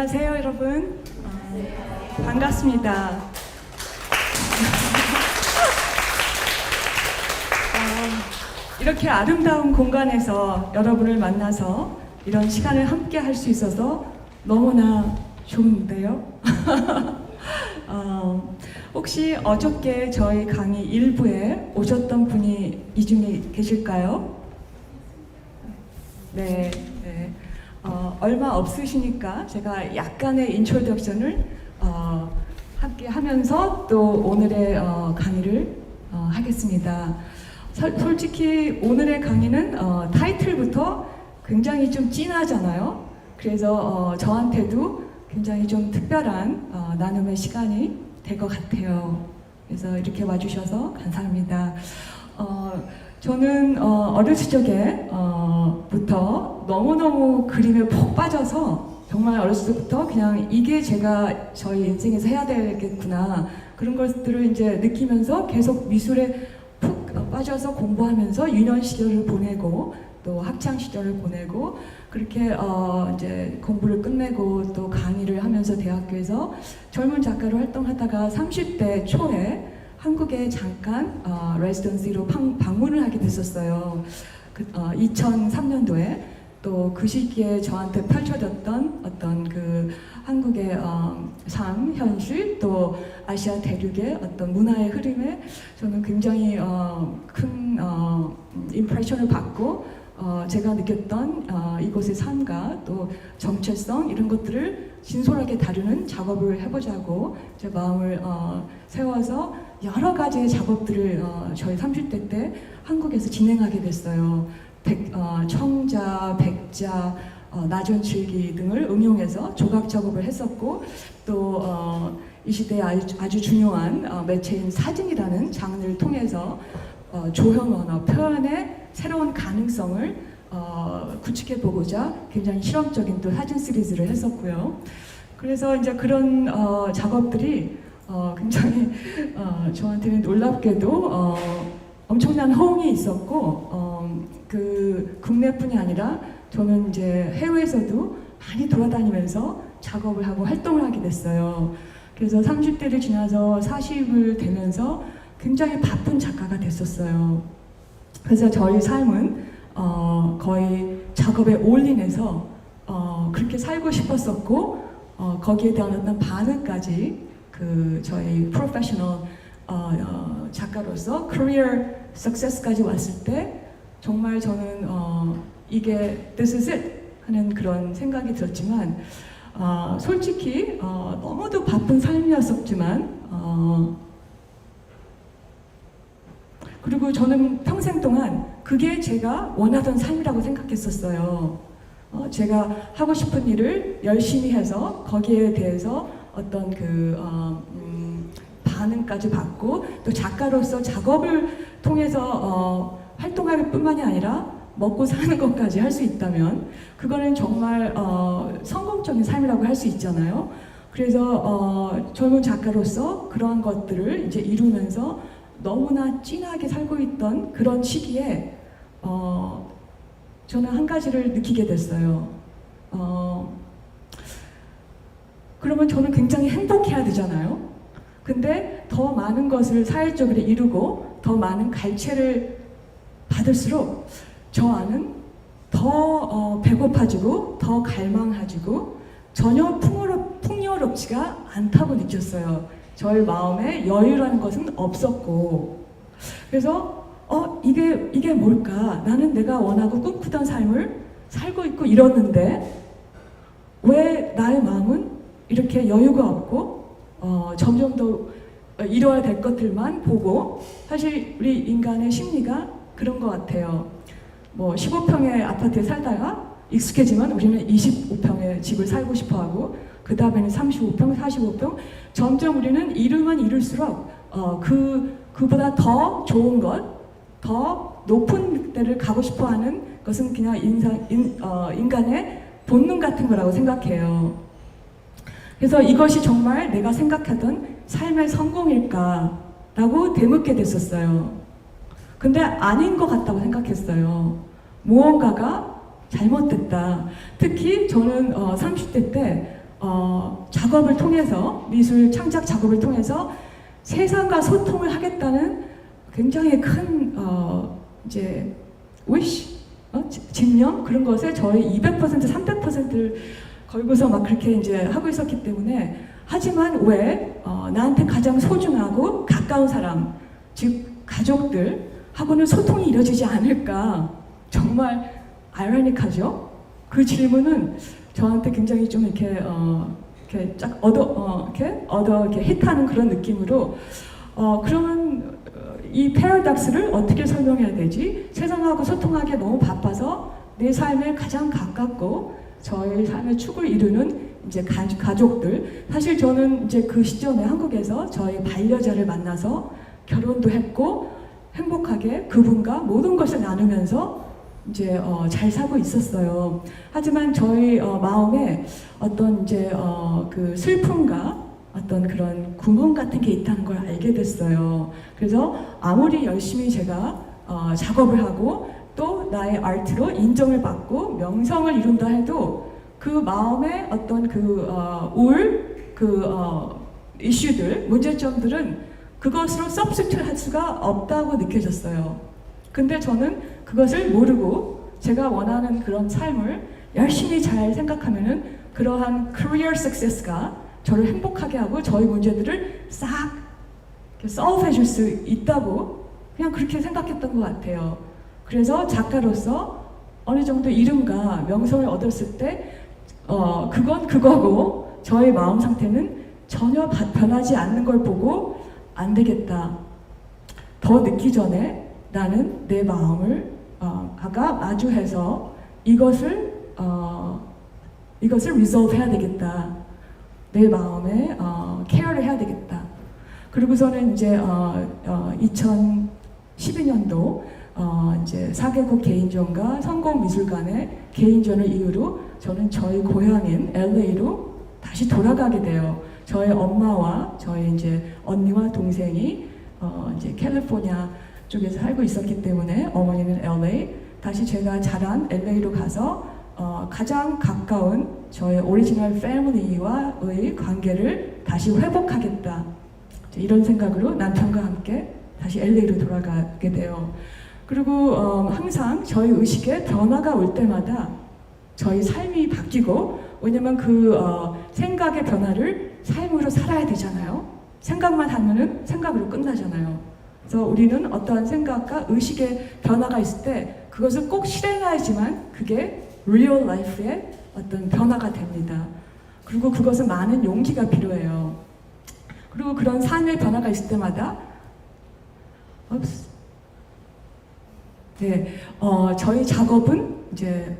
안녕하세요, 여러분. 반갑습니다. 이렇게 아름다운 공간에서 여러분을 만나서 이런 시간을 함께 할 수 있어서 너무나 좋은데요. 혹시 어저께 저희 강의 일부에 오셨던 분이 이 중에 계실까요? 네. 얼마 없으시니까 제가 약간의 인트로덕션을 함께 하면서 또 오늘의 강의를 하겠습니다. 솔직히 오늘의 강의는 타이틀부터 굉장히 좀 진하잖아요. 그래서 저한테도 굉장히 좀 특별한 나눔의 시간이 될 것 같아요. 그래서 이렇게 와주셔서 감사합니다. 저는 어렸을 적부터 너무너무 그림에 푹 빠져서 정말 어렸을 때부터 그냥 이게 제가 저희 인생에서 해야 되겠구나 그런 것들을 이제 느끼면서 계속 미술에 푹 빠져서 공부하면서 유년 시절을 보내고 또 학창 시절을 보내고 그렇게 이제 공부를 끝내고 또 강의를 하면서 대학교에서 젊은 작가로 활동하다가 30대 초에 한국에 잠깐 레지던시로 방문을 하게 됐었어요. 2003년도에 또 그 시기에 저한테 펼쳐졌던 어떤 그 한국의 삶, 현실, 또 아시아 대륙의 어떤 문화의 흐름에 저는 굉장히 큰 임프레션을 받고 제가 느꼈던 이곳의 삶과 또 정체성 이런 것들을 진솔하게 다루는 작업을 해보자고 제 마음을 세워서 여러 가지의 작업들을 저희 30대 때 한국에서 진행하게 됐어요. 청자, 백자, 나전칠기 등을 응용해서 조각 작업을 했었고 또 이 시대에 아주 중요한 매체인 사진이라는 장르를 통해서 조형 언어, 표현의 새로운 가능성을 구축해보고자 굉장히 실험적인 또 사진 시리즈를 했었고요. 그래서 이제 그런 작업들이 굉장히 저한테는 놀랍게도 엄청난 호응이 있었고 그 국내뿐이 아니라 저는 이제 해외에서도 많이 돌아다니면서 작업을 하고 활동을 하게 됐어요. 그래서 30대를 지나서 40을 되면서 굉장히 바쁜 작가가 됐었어요. 그래서 저희 삶은 거의 작업에 올인해서 그렇게 살고 싶었었고 거기에 대한 어떤 반응까지 그 저희 프로페셔널 작가로서 커리어 석세스까지 왔을 때 정말 저는 이게 this is it 하는 그런 생각이 들었지만 솔직히 너무도 바쁜 삶이었었지만 그리고 저는 평생 동안 그게 제가 원하던 삶이라고 생각했었어요. 제가 하고 싶은 일을 열심히 해서 거기에 대해서 어떤 그 반응까지 받고 또 작가로서 작업을 통해서 활동할 뿐만이 아니라 먹고 사는 것까지 할 수 있다면 그거는 정말 성공적인 삶이라고 할 수 있잖아요. 그래서 젊은 작가로서 그러한 것들을 이제 이루면서 너무나 진하게 살고 있던 그런 시기에 저는 한 가지를 느끼게 됐어요. 그러면 저는 굉장히 행복해야 되잖아요. 근데 더 많은 것을 사회적으로 이루고 더 많은 갈채를 받을수록 저 안은 더 배고파지고 더 갈망하지고 전혀 풍요롭지가 않다고 느꼈어요. 저의 마음에 여유라는 것은 없었고 그래서 이게 뭘까? 나는 내가 원하고 꿈꾸던 삶을 살고 있고 이뤘는데 왜 나의 마음은 이렇게 여유가 없고 점점 더 이뤄야 될 것들만 보고 사실 우리 인간의 심리가 그런 것 같아요. 뭐 15평의 아파트에 살다가 익숙해지면 우리는 25평의 집을 살고 싶어하고 그 다음에는 35평, 45평 점점 우리는 이루면 이룰수록 그보다 더 좋은 것, 더 높은 데를 가고 싶어하는 것은 그냥 인간의 본능 같은 거라고 생각해요. 그래서 이것이 정말 내가 생각하던 삶의 성공일까라고 되묻게 됐었어요. 근데 아닌 것 같다고 생각했어요. 무언가가 잘못됐다. 특히 저는 30대 때 작업을 통해서 미술 창작 작업을 통해서 세상과 소통을 하겠다는 굉장히 큰 이제 wish, 집념 그런 것에 저희 200% 300%를 걸고서 막 그렇게 이제 하고 있었기 때문에 하지만 왜 나한테 가장 소중하고 가까운 사람 즉 가족들하고는 소통이 이루어지지 않을까 정말 아이러니하죠. 그 질문은 저한테 굉장히 좀 이렇게 이렇게 쫙 이렇게 히트하는 그런 느낌으로 그러면 이 패러독스를 어떻게 설명해야 되지? 세상하고 소통하기에 너무 바빠서 내 삶에 가장 가깝고 저의 삶의 축을 이루는 이제 가족들. 사실 저는 이제 그 시점에 한국에서 저희 반려자를 만나서 결혼도 했고 행복하게 그분과 모든 것을 나누면서 이제 잘 살고 있었어요. 하지만 저희 마음에 어떤 이제 그 슬픔과 어떤 그런 구멍 같은 게 있다는 걸 알게 됐어요. 그래서 아무리 열심히 제가 작업을 하고 또 나의 아트로 인정을 받고 명성을 이룬다 해도 그 마음의 어떤 그 이슈들, 문제점들은 그것으로 substitute 할 수가 없다고 느껴졌어요. 근데 저는 그것을 모르고 제가 원하는 그런 삶을 열심히 잘 생각하면은 그러한 career success가 저를 행복하게 하고 저희 문제들을 싹 solve 해줄 수 있다고 그냥 그렇게 생각했던 것 같아요. 그래서 작가로서 어느 정도 이름과 명성을 얻었을 때 그건 그거고 저의 마음 상태는 전혀 변하지 않는 걸 보고 안 되겠다. 더 늦기 전에 나는 내 마음을 마주해서 이것을 resolve 해야 되겠다. 내 마음에 케어를 해야 되겠다. 그리고서는 이제 2012년도 이제 4개국 개인전과 성공미술관의 개인전을 이유로 저는 저희 고향인 LA로 다시 돌아가게 돼요. 저희 엄마와 저희 이제 언니와 동생이 이제 캘리포니아 쪽에서 살고 있었기 때문에 어머니는 LA, 다시 제가 자란 LA로 가서 가장 가까운 저의 오리지널 패밀리와의 관계를 다시 회복하겠다. 이런 생각으로 남편과 함께 다시 LA로 돌아가게 돼요. 그리고 항상 저희 의식에 변화가 올 때마다 저희 삶이 바뀌고, 왜냐면 그 생각의 변화를 삶으로 살아야 되잖아요. 생각만 하면은 생각으로 끝나잖아요. 그래서 우리는 어떠한 생각과 의식의 변화가 있을 때 그것을 꼭 실행해야지만 그게 real life의 어떤 변화가 됩니다. 그리고 그것은 많은 용기가 필요해요. 그리고 그런 삶의 변화가 있을 때마다 저희 작업은 이제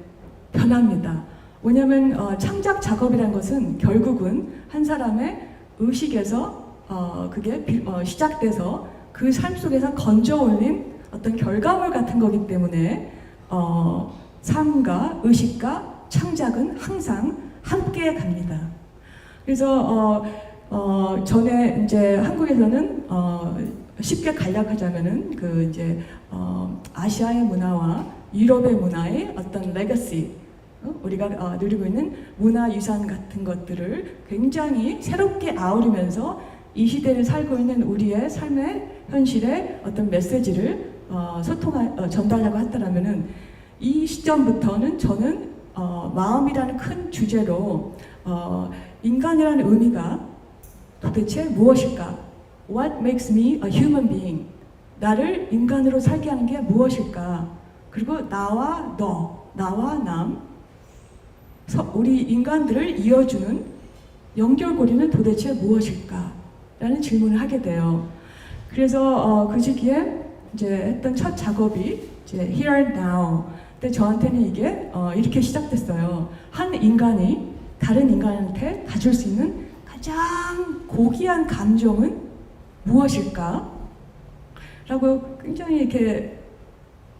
변합니다. 왜냐하면 창작 작업이라는 것은 결국은 한 사람의 의식에서 그게 시작돼서 그 삶 속에서 건져 올린 어떤 결과물 같은 거기 때문에 삶과 의식과 창작은 항상 함께 갑니다. 그래서 전에 이제 한국에서는 쉽게 간략하자면은 그 이제 아시아의 문화와 유럽의 문화의 어떤 레거시, 우리가 누리고 있는 문화유산 같은 것들을 굉장히 새롭게 아우르면서 이 시대를 살고 있는 우리의 삶의 현실의 어떤 메시지를 전달하려고 했다라면은 이 시점부터는 저는 마음이라는 큰 주제로 인간이라는 의미가 도대체 무엇일까? What makes me a human being? 나를 인간으로 살게 하는 게 무엇일까? 그리고 나와 너, 나와 남, 우리 인간들을 이어주는 연결고리는 도대체 무엇일까? 라는 질문을 하게 돼요. 그래서 그 시기에 이제 했던 첫 작업이 이제 Here and Now. 근데 저한테는 이게 이렇게 시작됐어요. 한 인간이 다른 인간한테 가질 수 있는 가장 고귀한 감정은 무엇일까? 라고 굉장히 이렇게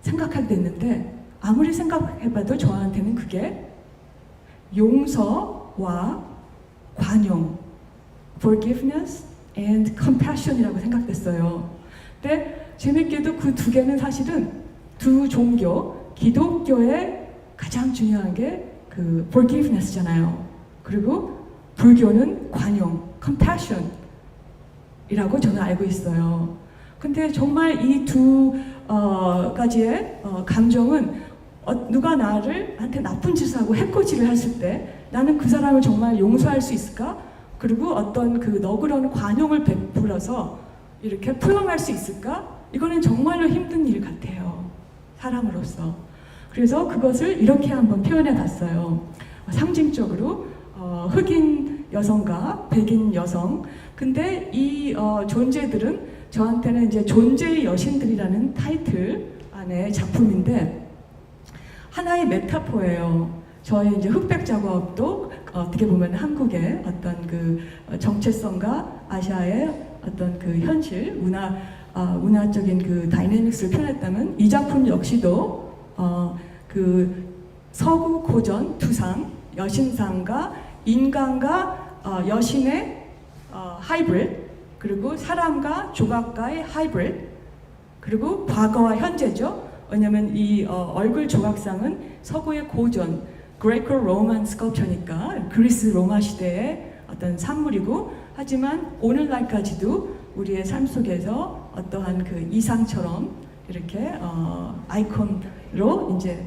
생각하게 됐는데, 아무리 생각해봐도 저한테는 그게 용서와 관용, forgiveness and compassion이라고 생각됐어요. 근데 재밌게도 그 두 개는 사실은 두 종교, 기독교의 가장 중요한 게 그 forgiveness잖아요. 그리고 불교는 관용, compassion이라고 저는 알고 있어요. 근데 정말 이 두 가지의 감정은 누가 나한테 나쁜 짓을 하고 해코지를 했을 때 나는 그 사람을 정말 용서할 수 있을까? 그리고 어떤 그 너그러운 관용을 베풀어서 이렇게 포용할 수 있을까? 이거는 정말로 힘든 일 같아요. 사람으로서. 그래서 그것을 이렇게 한번 표현해 봤어요. 상징적으로 흑인 여성과 백인 여성. 근데 이 존재들은 저한테는 이제 존재의 여신들이라는 타이틀 안에 작품인데 하나의 메타포예요. 저의 이제 흑백 작업도 어떻게 보면 한국의 어떤 그 정체성과 아시아의 어떤 그 현실, 문화적인 그 다이내믹스를 표현했다면 이 작품 역시도 그 서구 고전 두상, 여신상과 인간과 여신의 하이브리드, 그리고 사람과 조각가의 하이브리드, 그리고 과거와 현재죠. 왜냐하면 이 얼굴 조각상은 서구의 고전, 그레이코 로만 스컬프처니까 그리스 로마 시대의 어떤 산물이고, 하지만 오늘날까지도 우리의 삶 속에서 어떠한 그 이상처럼 이렇게 아이콘으로 이제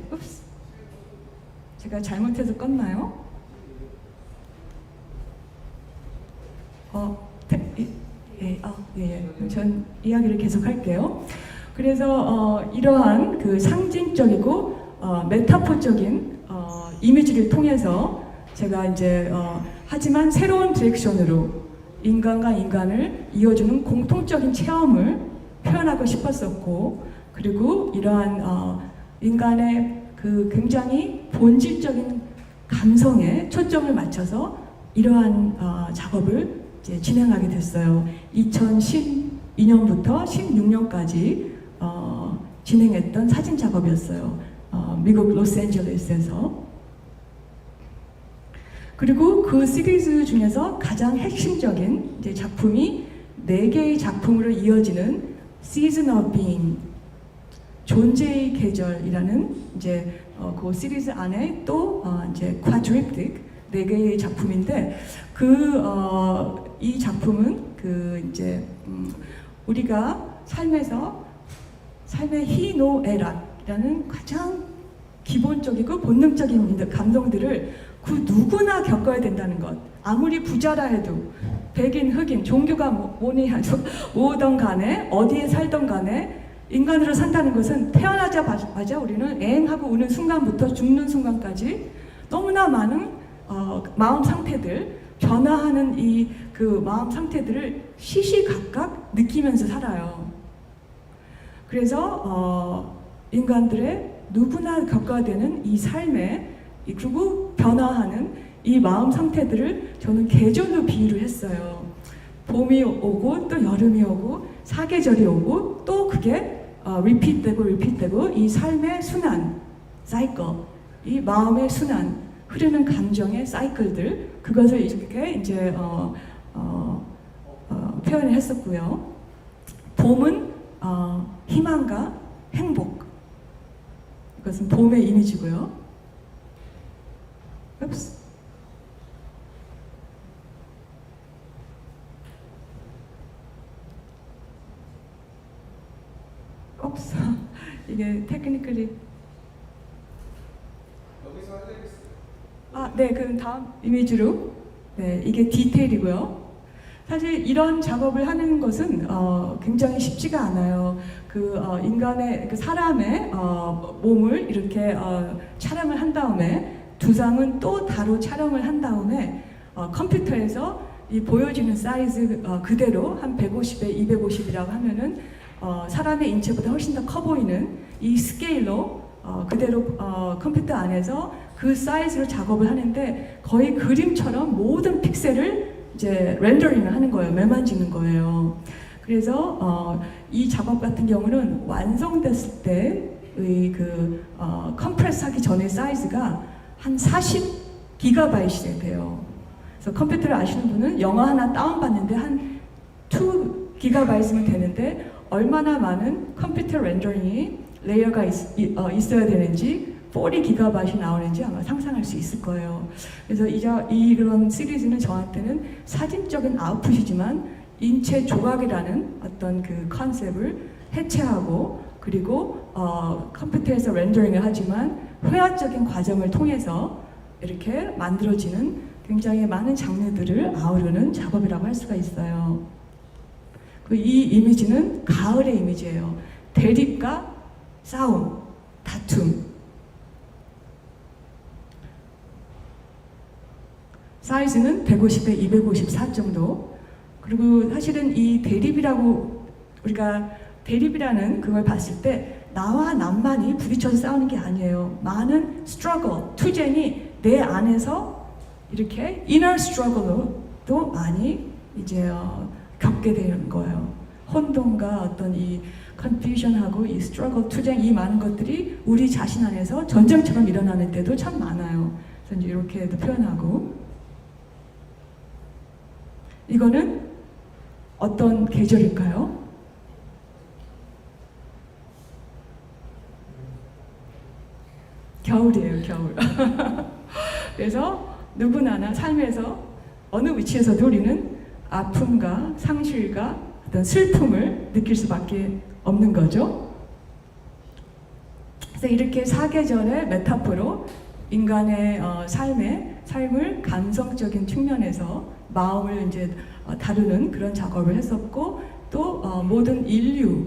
제가 잘못해서 껐나요? 전 이야기를 계속할게요. 그래서 이러한 그 상징적이고 메타포적인 이미지를 통해서 제가 이제 하지만 새로운 디렉션으로 인간과 인간을 이어주는 공통적인 체험을 표현하고 싶었었고, 그리고 이러한 인간의 그 굉장히 본질적인 감성에 초점을 맞춰서 이러한 작업을 이제 진행하게 됐어요. 2012년부터 16년까지 진행했던 사진 작업이었어요. 미국 로스앤젤레스에서. 그리고 그 시리즈 중에서 가장 핵심적인 이제 작품이 4개의 작품으로 이어지는 Season of Being, 존재의 계절이라는 이제 그 시리즈 안에 또 이제 quadriptych 4개의 작품인데 이 작품은 그 이제 우리가 삶의 희노애락이라는 가장 기본적이고 본능적인 감정들을 그 누구나 겪어야 된다는 것. 아무리 부자라 해도 백인, 흑인, 종교가 뭐니 뭐든 간에 어디에 살던 간에 인간으로 산다는 것은 태어나자마자 우리는 애행하고 우는 순간부터 죽는 순간까지 너무나 많은 마음 상태들, 변화하는 이 그 마음 상태들을 시시각각 느끼면서 살아요. 그래서 인간들의 누구나 겪어야 되는 이 삶에 그리고 변화하는 이 마음 상태들을 저는 계절로 비유를 했어요. 봄이 오고 또 여름이 오고 사계절이 오고 또 그게 리핏되고 이 삶의 순환, 사이클, 이 마음의 순환, 흐르는 감정의 사이클들, 그것을 이렇게 이제 표현을 했었고요. 봄은 희망과 행복, 이것은 봄의 이미지고요. 이게 테크니컬리 네, 그럼 다음 이미지로. 네, 이게 디테일이고요. 사실 이런 작업을 하는 것은 굉장히 쉽지가 않아요. 인간의 사람의 몸을 이렇게 촬영을 한 다음에 두상은 또 따로 촬영을 한 다음에 컴퓨터에서 이 보여지는 사이즈 그대로 한 150에 250이라고 하면은 사람의 인체보다 훨씬 더 커 보이는 이 스케일로 그대로 컴퓨터 안에서 그 사이즈로 작업을 하는데 거의 그림처럼 모든 픽셀을 이제 렌더링을 하는 거예요. 매만지는 거예요. 그래서 이 작업 같은 경우는 완성됐을 때의 컴프레스하기 전의 사이즈가 한 40GB 돼요. 그래서 컴퓨터를 아시는 분은 영화 하나 다운받는데 한 2GB면 되는데 얼마나 많은 컴퓨터 렌더링이 레이어가 있어야 되는지 40 기가바이트이 나오는지 아마 상상할 수 있을 거예요. 그래서 이런 시리즈는 저한테는 사진적인 아웃풋이지만 인체 조각이라는 어떤 그 컨셉을 해체하고 그리고 컴퓨터에서 렌더링을 하지만 회화적인 과정을 통해서 이렇게 만들어지는 굉장히 많은 장르들을 아우르는 작업이라고 할 수가 있어요. 이 이미지는 가을의 이미지예요. 대립과 싸움, 다툼. 사이즈는 150에 254 정도. 그리고 사실은 이 대립이라고 우리가 대립이라는 그걸 봤을 때 나와 남만이 부딪혀서 싸우는 게 아니에요. 많은 struggle, 투쟁이 내 안에서 이렇게 inner struggle도 많이 이제 겪게 되는 거예요. 혼돈과 어떤 이 confusion하고 이 struggle, 투쟁 이 많은 것들이 우리 자신 안에서 전쟁처럼 일어나는 때도 참 많아요. 그래서 이제 이렇게도 표현하고 이거는 어떤 계절일까요? 겨울이에요, 겨울. 그래서 누구나 삶에서 어느 위치에서도 우리는 아픔과 상실과 어떤 슬픔을 느낄 수밖에 없는 거죠. 그래서 이렇게 사계절의 메타포로 인간의 삶을 감성적인 측면에서 마음을 이제 다루는 그런 작업을 했었고 또 모든 인류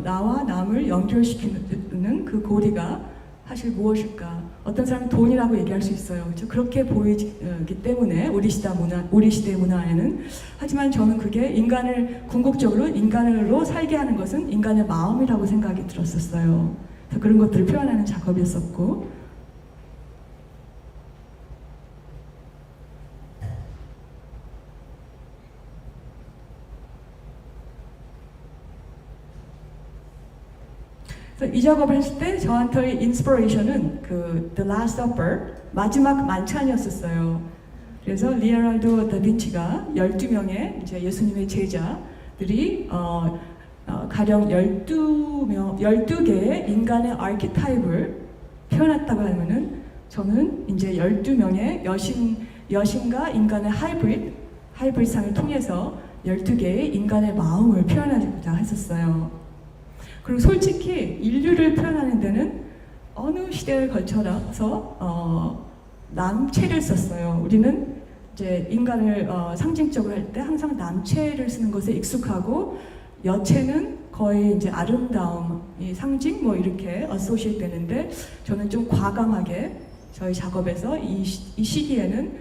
나와 남을 연결시키는 그 고리가 사실 무엇일까? 어떤 사람은 돈이라고 얘기할 수 있어요. 그렇죠? 그렇게 보이기 때문에 우리 시대의 문화에는. 하지만 저는 그게 인간을 궁극적으로 인간으로 살게 하는 것은 인간의 마음이라고 생각이 들었었어요. 그래서 그런 것들을 표현하는 작업이었었고. 이 작업을 했을 때 저한테의 인스피레이션은 그 The Last Supper 마지막 만찬이었었어요. 그래서 리오나르도 다빈치가 12명의 이제 예수님의 제자들이 가령 12개의 인간의 아키타입을 표현했다고 하면은 저는 이제 12명의 여신과 인간의 하이브리드상을 통해서 12개의 인간의 마음을 표현하고자 했었어요. 그리고 솔직히 인류를 표현하는 데는 어느 시대를 거쳐서 남체를 썼어요. 우리는 이제 인간을 상징적으로 할 때 항상 남체를 쓰는 것에 익숙하고 여체는 거의 이제 아름다움이 상징 뭐 이렇게 어소시에이트 되는데 저는 좀 과감하게 저희 작업에서 이 시기에는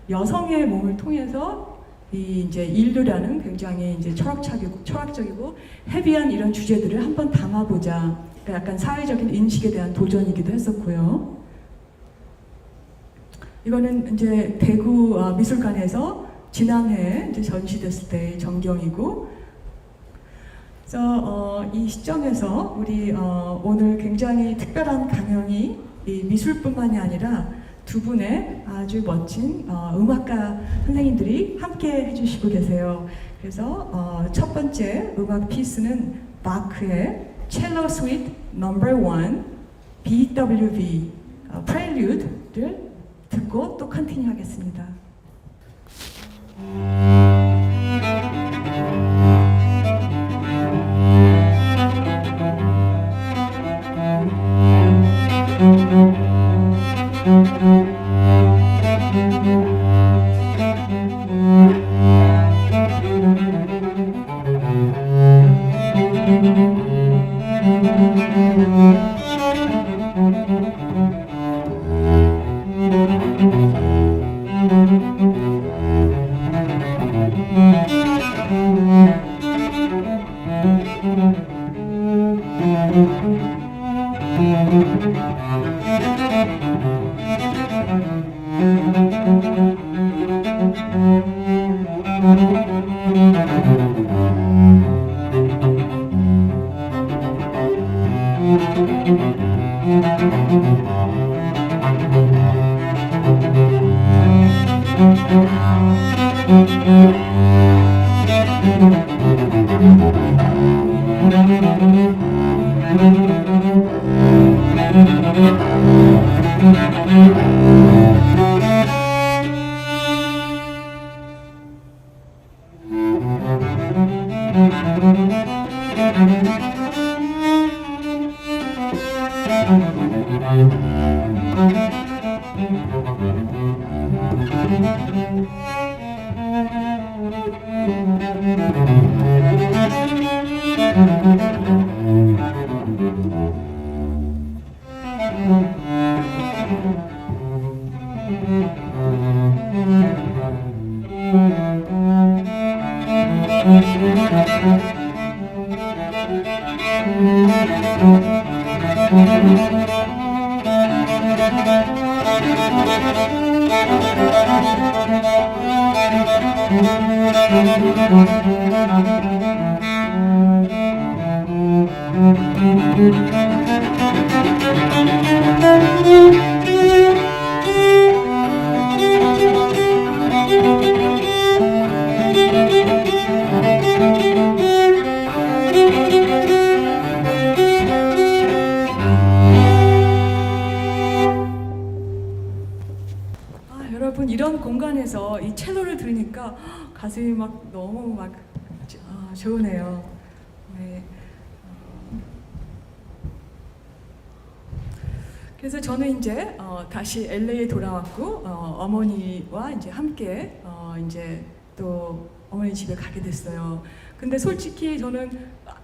여성의 몸을 통해서 이 이제 인류라는 굉장히 이제 철학적이고 헤비한 이런 주제들을 한번 담아보자. 그러니까 약간 사회적인 인식에 대한 도전이기도 했었고요. 이거는 이제 대구 미술관에서 지난해 이제 전시됐을 때의 전경이고, 그래서 이 시점에서 우리 오늘 굉장히 특별한 강연이 이 미술뿐만이 아니라 두 분의 아주 멋진 음악가 선생님들이 함께 해주시고 계세요. 그래서 첫 번째 음악 피스는 바크의 첼로 스위트 넘버 1 BWV 프렐류드를 듣고 또 컨티뉴 하겠습니다. 여러분, 이런 공간에서 이 첼로를 들으니까 가슴이 막 너무 막 좋으네요. 네. 그래서 저는 이제 다시 LA에 돌아왔고 어머니와 이제 함께 이제 또 어머니 집에 가게 됐어요. 근데 솔직히 저는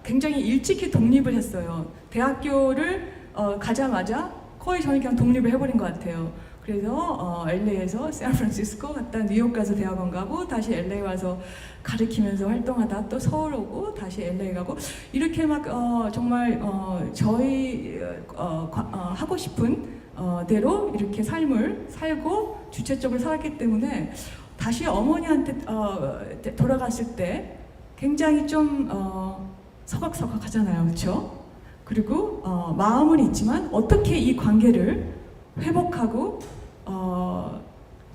굉장히 일찍이 독립을 했어요. 대학교를 가자마자 거의 저는 그냥 독립을 해버린 것 같아요. 그래서 LA에서 샌프란시스코 갔다 뉴욕 가서 대학원 가고 다시 LA 와서 가르치면서 활동하다 또 서울 오고 다시 LA 가고 이렇게 막 정말 저희 하고 싶은 대로 이렇게 삶을 살고 주체적으로 살았기 때문에 다시 어머니한테 돌아갔을 때 굉장히 좀 서걱서걱하잖아요, 그렇죠? 그리고 마음은 있지만 어떻게 이 관계를 회복하고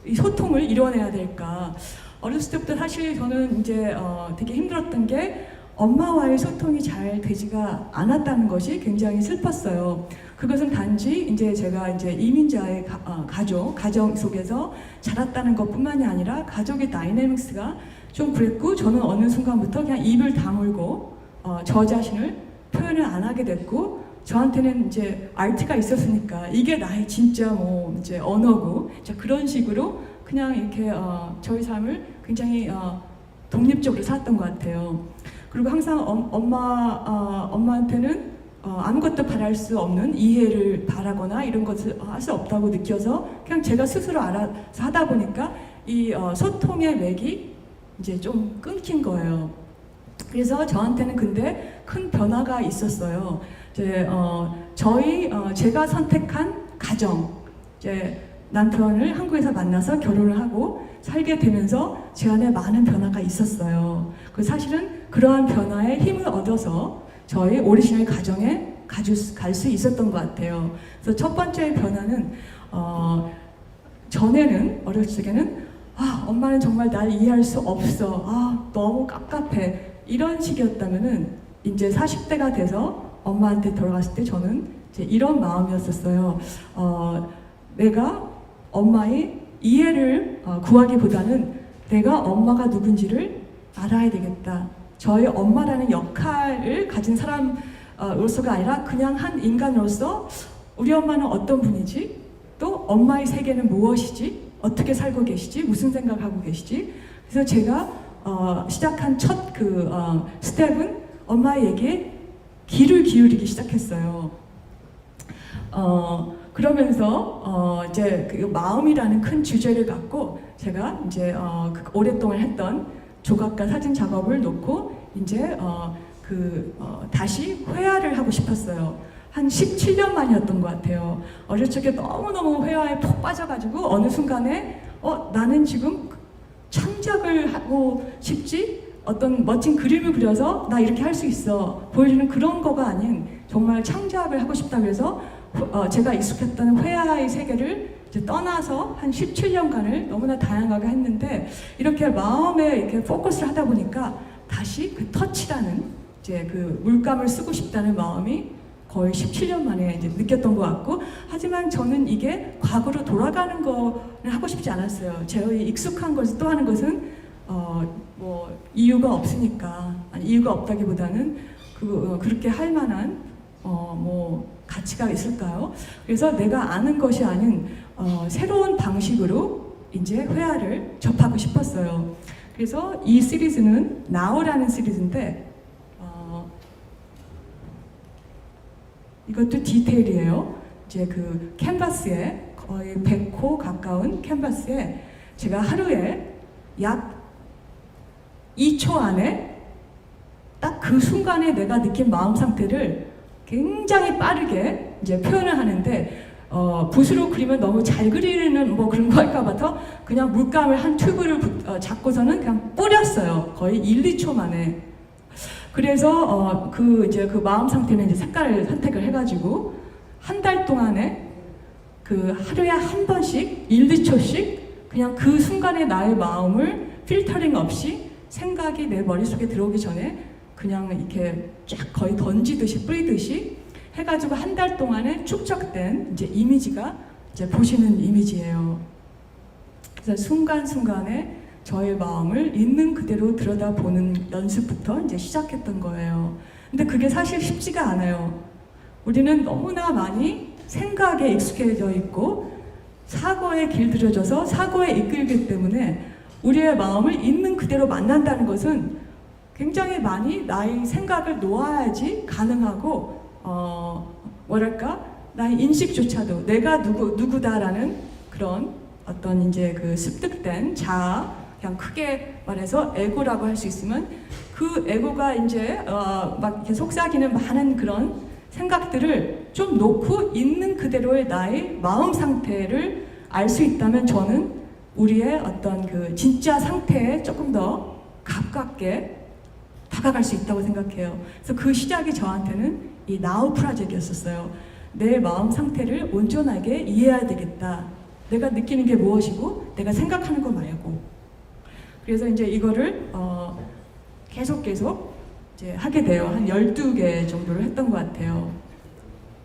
이 소통을 이뤄내야 될까? 어렸을 때부터 사실 저는 이제 되게 힘들었던 게 엄마와의 소통이 잘 되지가 않았다는 것이 굉장히 슬펐어요. 그것은 단지 이제 제가 이제 이민자의 가정 속에서 자랐다는 것뿐만이 아니라 가족의 다이내믹스가 좀 그랬고 저는 어느 순간부터 그냥 입을 다물고 저 자신을 표현을 안 하게 됐고 저한테는 이제 아트가 있었으니까 이게 나의 진짜 뭐 이제 언어고 자 그런 식으로 그냥 이렇게 저희 삶을 굉장히 독립적으로 살았던 것 같아요. 그리고 항상 엄마한테는 아무것도 바랄 수 없는 이해를 바라거나 이런 것을 할 수 없다고 느껴서 그냥 제가 스스로 알아서 하다 보니까 이 소통의 맥이 이제 좀 끊긴 거예요. 그래서 저한테는 근데 큰 변화가 있었어요. 이제 제가 선택한 가정, 이제 남편을 한국에서 만나서 결혼을 하고 살게 되면서 제 안에 많은 변화가 있었어요. 그 사실은 그러한 변화에 힘을 얻어서 저희 오리지널 가정에 갈 수 있었던 것 같아요. 그래서 첫 번째 변화는 전에는 어렸을 적에는 엄마는 정말 날 이해할 수 없어. 너무 깝깝해. 이런 식이었다면은 이제 40대가 돼서 엄마한테 돌아갔을 때 저는 이제 이런 마음이었었어요. 내가 엄마의 이해를 구하기보다는 내가 엄마가 누군지를 알아야 되겠다. 저의 엄마라는 역할을 가진 사람으로서가 아니라 그냥 한 인간으로서 우리 엄마는 어떤 분이지? 또 엄마의 세계는 무엇이지? 어떻게 살고 계시지? 무슨 생각하고 계시지? 그래서 제가 시작한 첫 스텝은 엄마의 얘기에 귀를 기울이기 시작했어요. 그러면서 이제 그 마음이라는 큰 주제를 갖고 제가 이제 오랫동안 했던 조각과 사진 작업을 놓고 이제 다시 회화를 하고 싶었어요. 한 17년 만이었던 것 같아요. 어릴 적에 너무너무 회화에 푹 빠져가지고 어느 순간에 나는 지금 창작을 하고 싶지? 어떤 멋진 그림을 그려서 나 이렇게 할 수 있어 보여주는 그런 거가 아닌 정말 창작을 하고 싶다 그래서 제가 익숙했던 회화의 세계를 이제 떠나서 한 17년간을 너무나 다양하게 했는데 이렇게 마음에 이렇게 포커스를 하다 보니까 다시 그 터치라는 이제 그 물감을 쓰고 싶다는 마음이 거의 17년 만에 이제 느꼈던 것 같고 하지만 저는 이게 과거로 돌아가는 거를 하고 싶지 않았어요. 제가 익숙한 것을 또 하는 것은 뭐 이유가 없으니까, 아니, 이유가 없다기보다는 그렇게 할 만한 뭐 가치가 있을까요? 그래서 내가 아는 것이 아닌 새로운 방식으로 이제 회화를 접하고 싶었어요. 그래서 이 시리즈는 Now라는 시리즈인데 이것도 디테일이에요. 이제 그 캔버스에 거의 100호 가까운 캔버스에 제가 하루에 약 2초 안에 딱 그 순간에 내가 느낀 마음 상태를 굉장히 빠르게 이제 표현을 하는데 붓으로 그리면 너무 잘 그리는 뭐 그런 거 할까 봐서 그냥 물감을 한 튜브를 잡고서는 그냥 뿌렸어요. 거의 1, 2초 만에. 그래서 이제 그 마음 상태는 이제 색깔을 선택을 해가지고 한 달 동안에 그 하루에 한 번씩 1, 2초씩 그냥 그 순간에 나의 마음을 필터링 없이 생각이 내 머릿속에 들어오기 전에 그냥 이렇게 쫙 거의 던지듯이 뿌리듯이 해가지고 한 달 동안에 축적된 이제 이미지가 이제 보시는 이미지예요. 그래서 순간순간에 저의 마음을 있는 그대로 들여다보는 연습부터 이제 시작했던 거예요. 근데 그게 사실 쉽지가 않아요. 우리는 너무나 많이 생각에 익숙해져 있고 사고에 길들여져서 사고에 이끌기 때문에 우리의 마음을 있는 그대로 만난다는 것은 굉장히 많이 나의 생각을 놓아야지 가능하고 뭐랄까 나의 인식조차도 내가 누구다라는 그런 어떤 이제 그 습득된 자아, 그냥 크게 말해서 에고라고 할 수 있으면 그 에고가 이제 막 이렇게 속삭이는 많은 그런 생각들을 좀 놓고 있는 그대로의 나의 마음 상태를 알 수 있다면 저는 우리의 어떤 그 진짜 상태에 조금 더 가깝게 다가갈 수 있다고 생각해요. 그래서 그 시작이 저한테는 이 Now 프로젝트였었어요. 내 마음 상태를 온전하게 이해해야 되겠다. 내가 느끼는 게 무엇이고 내가 생각하는 거 말고. 그래서 이제 이거를 계속 이제 하게 돼요. 한 12개 정도를 했던 것 같아요.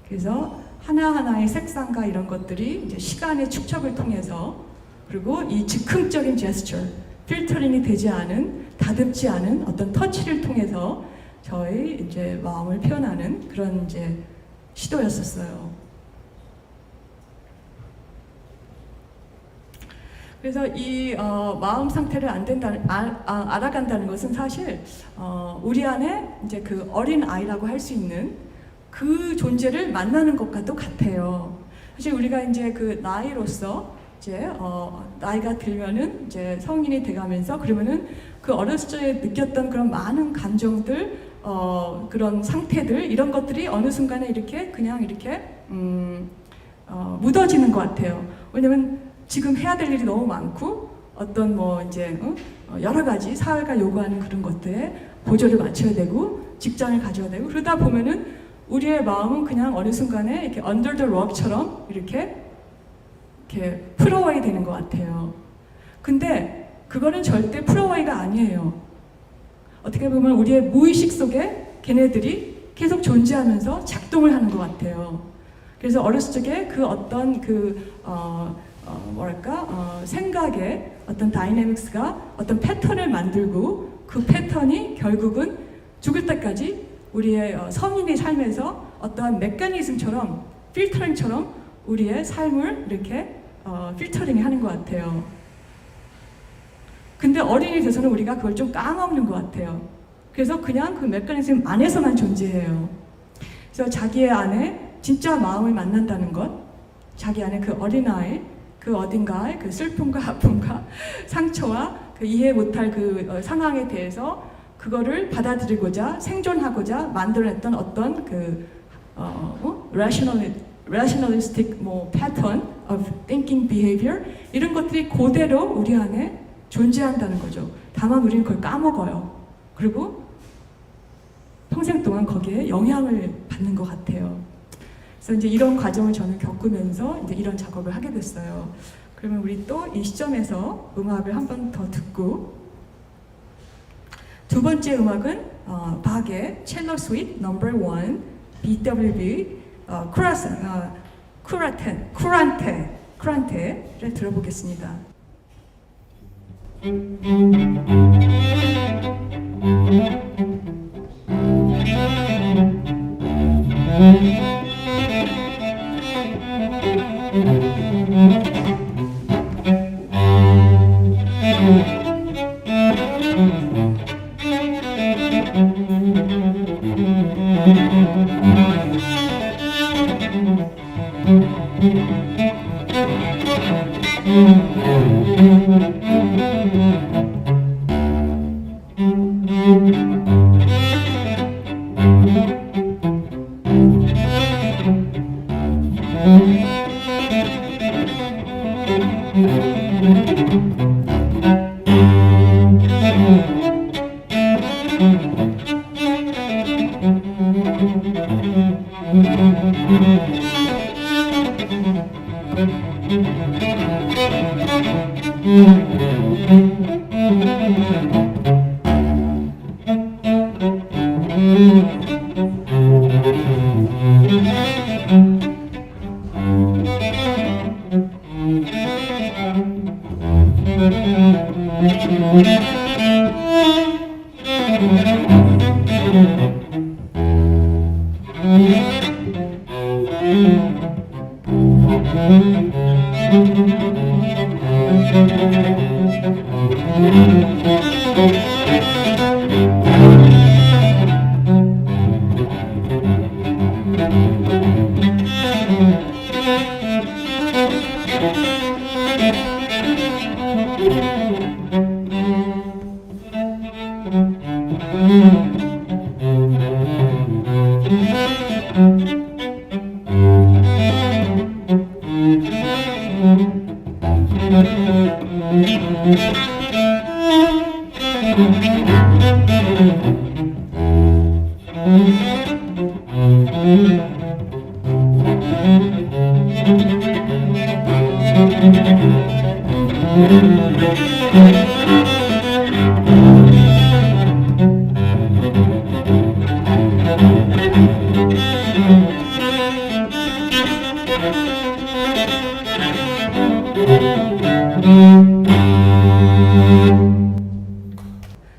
그래서 하나하나의 색상과 이런 것들이 이제 시간의 축적을 통해서 그리고 이 즉흥적인 제스처, 필터링이 되지 않은, 다듬지 않은 어떤 터치를 통해서 저의 이제 마음을 표현하는 그런 이제 시도였었어요. 그래서 이 마음 상태를 알아간다는 것은 사실 우리 안에 이제 그 어린 아이라고 할 수 있는 그 존재를 만나는 것과도 같아요. 사실 우리가 이제 그 나이로서 이제 나이가 들면은 이제 성인이 돼가면서 그러면은 그 어렸을 적에 느꼈던 그런 많은 감정들, 그런 상태들 이런 것들이 어느 순간에 이렇게 그냥 이렇게 묻어지는 것 같아요. 왜냐면 지금 해야 될 일이 너무 많고 어떤 뭐 이제 여러 가지 사회가 요구하는 그런 것들에 보조를 맞춰야 되고 직장을 가져야 되고 그러다 보면은 우리의 마음은 그냥 어느 순간에 이렇게 under the rug처럼 이렇게 풀어와야 되는 것 같아요. 근데 그거는 절대 풀어와이가 아니에요. 어떻게 보면 우리의 무의식 속에 걔네들이 계속 존재하면서 작동을 하는 것 같아요. 그래서 어렸을 적에 그 어떤 생각의 어떤 다이내믹스가 어떤 패턴을 만들고 그 패턴이 결국은 죽을 때까지 우리의 성인의 삶에서 어떠한 메커니즘처럼 필터링처럼 우리의 삶을 이렇게 필터링 하는 것 같아요. 근데 어린이 돼서는 우리가 그걸 좀 까먹는 것 같아요. 그래서 그냥 그 메커니즘 안에서만 존재해요. 그래서 자기의 안에 진짜 마음을 만난다는 것, 자기 안에 그 어린아이, 그 어딘가의 그 슬픔과 아픔과 상처와 그 이해 못할 그 상황에 대해서 그거를 받아들이고자 생존하고자 만들어냈던 어떤 그 rationalistic 뭐 pattern of thinking behavior 이런 것들이 그대로 우리 안에 존재한다는 거죠. 다만 우리는 그걸 까먹어요. 그리고 평생 동안 거기에 영향을 받는 것 같아요. 그래서 이제 이런 과정을 저는 겪으면서 이제 이런 작업을 하게 됐어요. 그러면 우리 또 이 시점에서 음악을 한 번 더 듣고 두 번째 음악은 박의 첼로 스윗 넘버 1 BWV 쿠란테를 들어보겠습니다.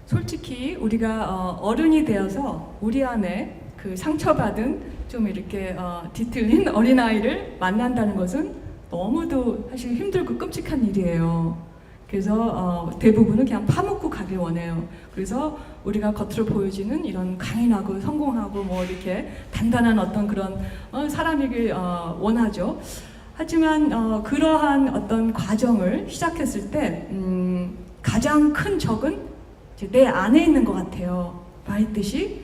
솔직히 우리가 어른이 되어서 우리 안에 그 상처받은 좀 이렇게 뒤틀린 어린아이를 만난다는 것은 너무도 사실 힘들고 끔찍한 일이에요. 그래서 대부분은 그냥 파묻고 가길 원해요. 그래서 우리가 겉으로 보여지는 이런 강인하고 성공하고 뭐 이렇게 단단한 어떤 그런 사람이길 원하죠. 하지만 그러한 어떤 과정을 시작했을 때 가장 큰 적은 이제 내 안에 있는 것 같아요. 말했듯이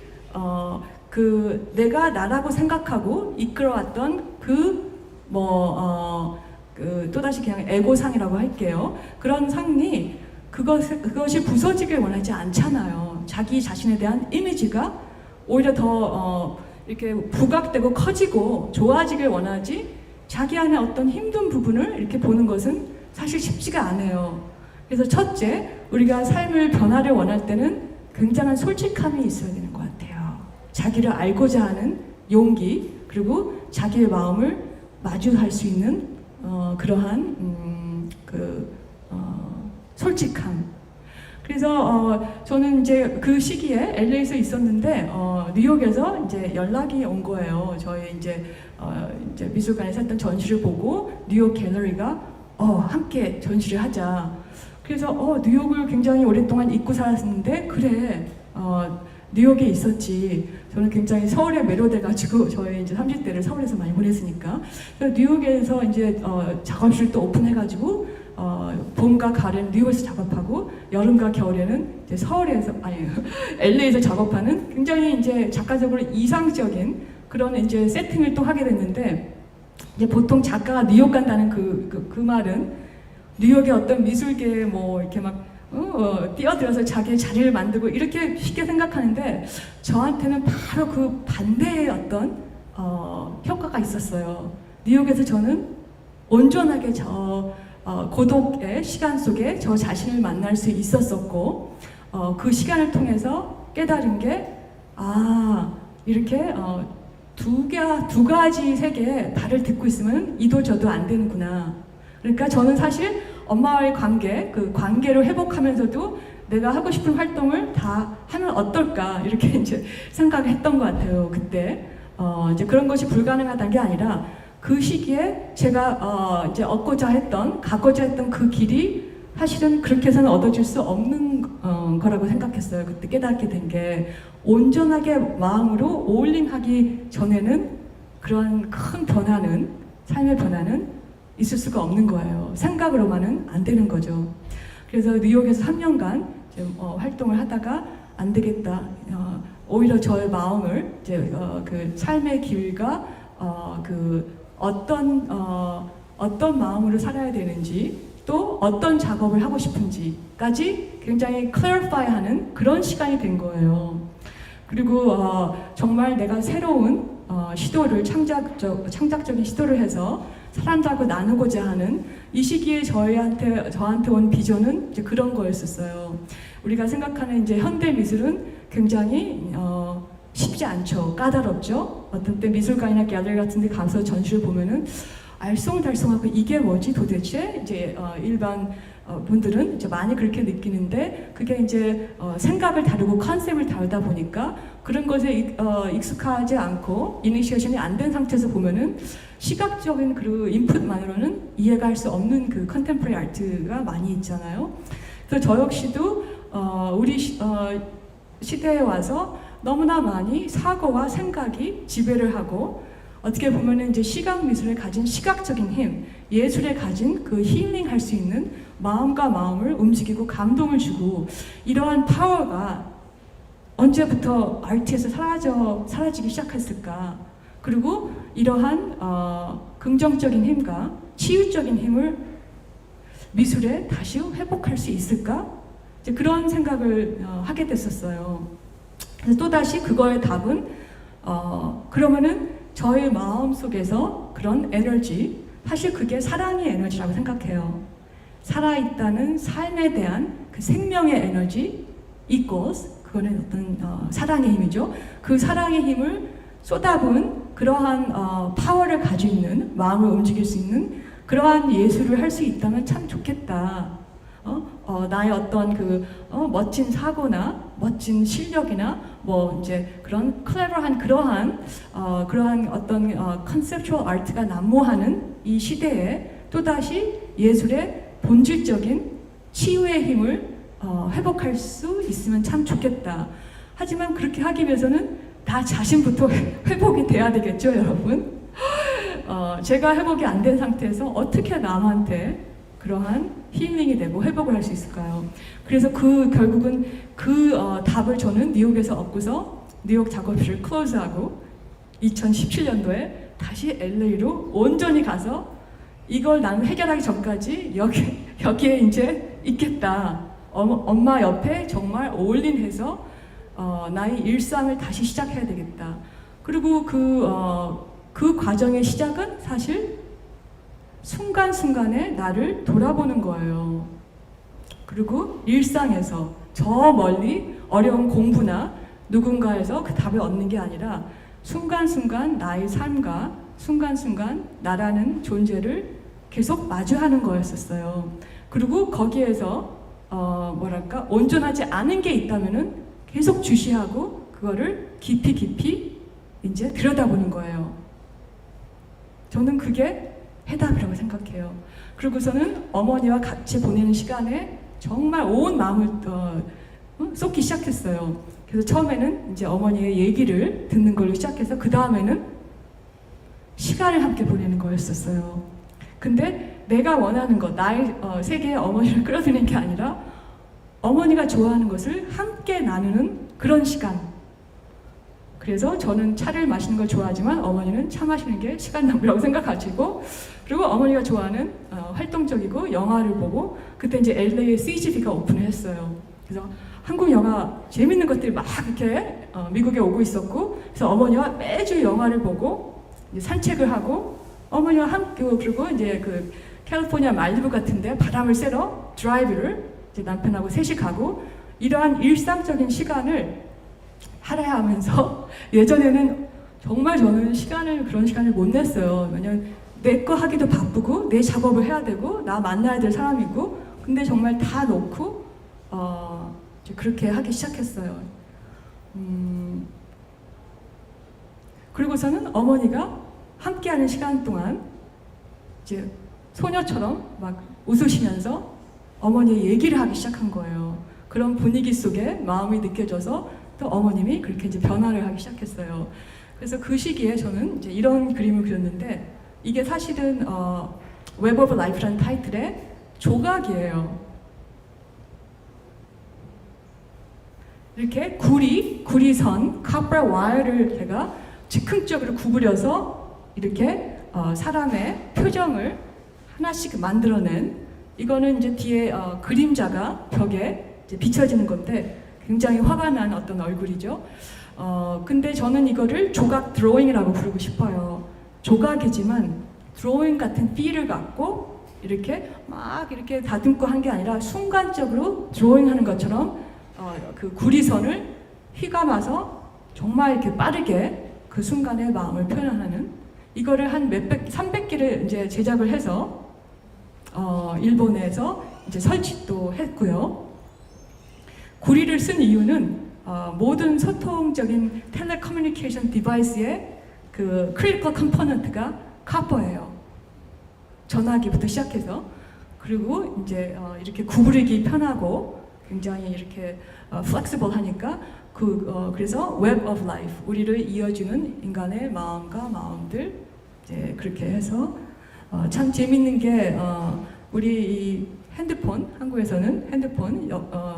그 내가 나라고 생각하고 이끌어왔던 또다시 그냥 에고상이라고 할게요. 그런 상이 그것이 부서지길 원하지 않잖아요. 자기 자신에 대한 이미지가 오히려 더 이렇게 부각되고 커지고 좋아지길 원하지, 자기 안에 어떤 힘든 부분을 이렇게 보는 것은 사실 쉽지가 않아요. 그래서 첫째, 우리가 삶을 변화를 원할 때는 굉장한 솔직함이 있어야 되는 것 같아요. 자기를 알고자 하는 용기, 그리고 자기의 마음을 마주할 수 있는 그러한 솔직함. 그래서 저는 이제 그 시기에 LA에서 있었는데 뉴욕에서 이제 연락이 온 거예요. 저희 이제 미술관에서 했던 전시를 보고 뉴욕 갤러리가 함께 전시를 하자. 그래서 뉴욕을 굉장히 오랫동안 잊고 살았는데 그래 뉴욕에 있었지. 저는 굉장히 서울에 매료돼가지고 저희 이제 30대를 서울에서 많이 보냈으니까 뉴욕에서 이제 작업실도 오픈해가지고 봄과 가을에는 뉴욕에서 작업하고 여름과 겨울에는 이제 LA에서 작업하는 굉장히 이제 작가적으로 이상적인 그런 이제 세팅을 또 하게 됐는데, 이제 보통 작가가 뉴욕 간다는 그 말은 뉴욕의 어떤 미술계에 뭐 이렇게 막 뛰어들어서 자기의 자리를 만들고 이렇게 쉽게 생각하는데, 저한테는 바로 그 반대의 어떤 효과가 있었어요. 뉴욕에서 저는 온전하게 고독의 시간 속에 저 자신을 만날 수 있었었고, 그 시간을 통해서 깨달은 게 이렇게 두 가지 세계에 발을 딛고 있으면 이도 저도 안 되는구나. 그러니까 저는 사실 엄마와의 관계, 그 관계를 회복하면서도 내가 하고 싶은 활동을 다 하면 어떨까 이렇게 이제 생각을 했던 것 같아요. 그때 이제 그런 것이 불가능하다는 게 아니라 그 시기에 제가 이제 가고자 했던 그 길이 사실은 그렇게 해서는 얻어질 수 없는 거라고 생각했어요. 그때 깨닫게 된 게 온전하게 마음으로 올인하기 전에는 그런 큰 변화는, 삶의 변화는 있을 수가 없는 거예요. 생각으로만은 안 되는 거죠. 그래서 뉴욕에서 3년간 활동을 하다가 안 되겠다. 오히려 저의 마음을 이제 그 삶의 길과 그 어떤 마음으로 살아야 되는지 또 어떤 작업을 하고 싶은지까지 굉장히 클래리파이하는 그런 시간이 된 거예요. 그리고 정말 내가 새로운 시도를 창작적인 시도를 해서 사람들하고 나누고자 하는 이 시기에 저한테 온 비전은 이제 그런 거였었어요. 우리가 생각하는 이제 현대 미술은 굉장히 쉽지 않죠. 까다롭죠. 어떤 때 미술관이나 갤러리 같은 데 가서 전시를 보면은 알쏭달쏭하고 이게 뭐지 도대체? 이제 일반 분들은 이제 많이 그렇게 느끼는데 그게 이제 생각을 다루고 컨셉을 다루다 보니까 그런 것에 익숙하지 않고 이니시에이션이 안 된 상태에서 보면은 시각적인 그 인풋만으로는 이해가 할 수 없는 그 컨템포러리 아트가 많이 있잖아요. 그래서 저 역시도 우리 시대에 와서 너무나 많이 사고와 생각이 지배를 하고 어떻게 보면은 이제 시각 미술에 가진 시각적인 힘, 예술에 가진 그 힐링할 수 있는 마음과 마음을 움직이고 감동을 주고 이러한 파워가 언제부터 아트에서 사라지기 시작했을까? 그리고 이러한 긍정적인 힘과 치유적인 힘을 미술에 다시 회복할 수 있을까? 이제 그런 생각을 하게 됐었어요. 그래서 또다시 그거의 답은 그러면은 저의 마음 속에서 그런 에너지, 사실 그게 사랑의 에너지라고 생각해요. 살아있다는 삶에 대한 그 생명의 에너지 equals 그거는 어떤 사랑의 힘이죠. 그 사랑의 힘을 쏟아부은 그러한 파워를 가지고 있는 마음을 움직일 수 있는 그러한 예술을 할 수 있다면 참 좋겠다. 나의 어떤 그 멋진 사고나 멋진 실력이나 뭐 이제 그런 클레버한 그러한 어떤 컨셉추얼 아트가 난무하는 이 시대에 또다시 예술의 본질적인 치유의 힘을 회복할 수 있으면 참 좋겠다. 하지만 그렇게 하기 위해서는 나 자신부터 회복이 돼야 되겠죠, 여러분? 제가 회복이 안 된 상태에서 어떻게 남한테 그러한 힐링이 되고 회복을 할 수 있을까요? 그래서 결국은 답을 저는 뉴욕에서 얻고서 뉴욕 작업실을 클로즈하고 2017년도에 다시 LA로 온전히 가서 이걸 나는 해결하기 전까지 여기에 이제 있겠다. 엄마 옆에 정말 올인해서 나의 일상을 다시 시작해야 되겠다. 그리고 그 과정의 시작은 사실 순간순간에 나를 돌아보는 거예요. 그리고 일상에서 저 멀리 어려운 공부나 누군가에서 그 답을 얻는 게 아니라 순간순간 나의 삶과 순간순간 나라는 존재를 계속 마주하는 거였었어요. 그리고 거기에서 온전하지 않은 게 있다면은 계속 주시하고 그거를 깊이 이제 들여다보는 거예요. 저는 그게 해답이라고 생각해요. 그리고서는 어머니와 같이 보내는 시간에 정말 온 마음을 쏟기 시작했어요. 그래서 처음에는 이제 어머니의 얘기를 듣는 걸로 시작해서 그 다음에는 시간을 함께 보내는 거였었어요. 근데 내가 원하는 것, 나의 세계에 어머니를 끌어들이는 게 아니라 어머니가 좋아하는 것을 함께 나누는 그런 시간. 그래서 저는 차를 마시는 걸 좋아하지만 어머니는 차 마시는 게 시간 낭비라고 생각하시고, 그리고 어머니가 좋아하는 활동적이고 영화를 보고, 그때 이제 LA에 CGV가 오픈을 했어요. 그래서 한국 영화 재밌는 것들이 막 이렇게 미국에 오고 있었고, 그래서 어머니와 매주 영화를 보고 이제 산책을 하고, 어머니와 함께, 그리고 이제 그 캘리포니아 말리부 같은데 바람을 쐬러 드라이브를 이제 남편하고 셋이 가고, 이러한 일상적인 시간을 살아야 하면서 예전에는 정말 저는 그런 시간을 못 냈어요. 왜냐면 내 거 하기도 바쁘고 내 작업을 해야 되고 나 만나야 될 사람이고 근데 정말 다 놓고 이제 그렇게 하기 시작했어요. 그리고서는 어머니가 함께하는 시간 동안 이제 소녀처럼 막 웃으시면서 어머니의 얘기를 하기 시작한 거예요. 그런 분위기 속에 마음이 느껴져서 또 어머님이 그렇게 이제 변화를 하기 시작했어요. 그래서 그 시기에 저는 이제 이런 그림을 그렸는데 이게 사실은 Web of Life라는 타이틀의 조각이에요. 이렇게 구리선, copper wire를 제가 즉흥적으로 구부려서 이렇게 사람의 표정을 하나씩 만들어낸 이거는 이제 뒤에 그림자가 벽에 이제 비춰지는 건데 굉장히 화가 난 어떤 얼굴이죠. 근데 저는 이거를 조각 드로잉이라고 부르고 싶어요. 조각이지만 드로잉 같은 필을 갖고 이렇게 막 이렇게 다듬고 한 게 아니라 순간적으로 드로잉하는 것처럼 그 구리선을 휘감아서 정말 이렇게 빠르게 그 순간의 마음을 표현하는 이거를 한 300개를 이제 제작을 해서 일본에서 이제 설치도 했고요. 구리를 쓴 이유는 모든 소통적인 텔레커뮤니케이션 디바이스의 그 크리티컬 컴포넌트가 카퍼예요. 전화기부터 시작해서 그리고 이제 이렇게 구부리기 편하고 굉장히 이렇게 플렉시블하니까 그래서 Web of Life 우리를 이어주는 인간의 마음과 마음들 이제 그렇게 해서 참 재밌는 게 우리 이 핸드폰 한국에서는 핸드폰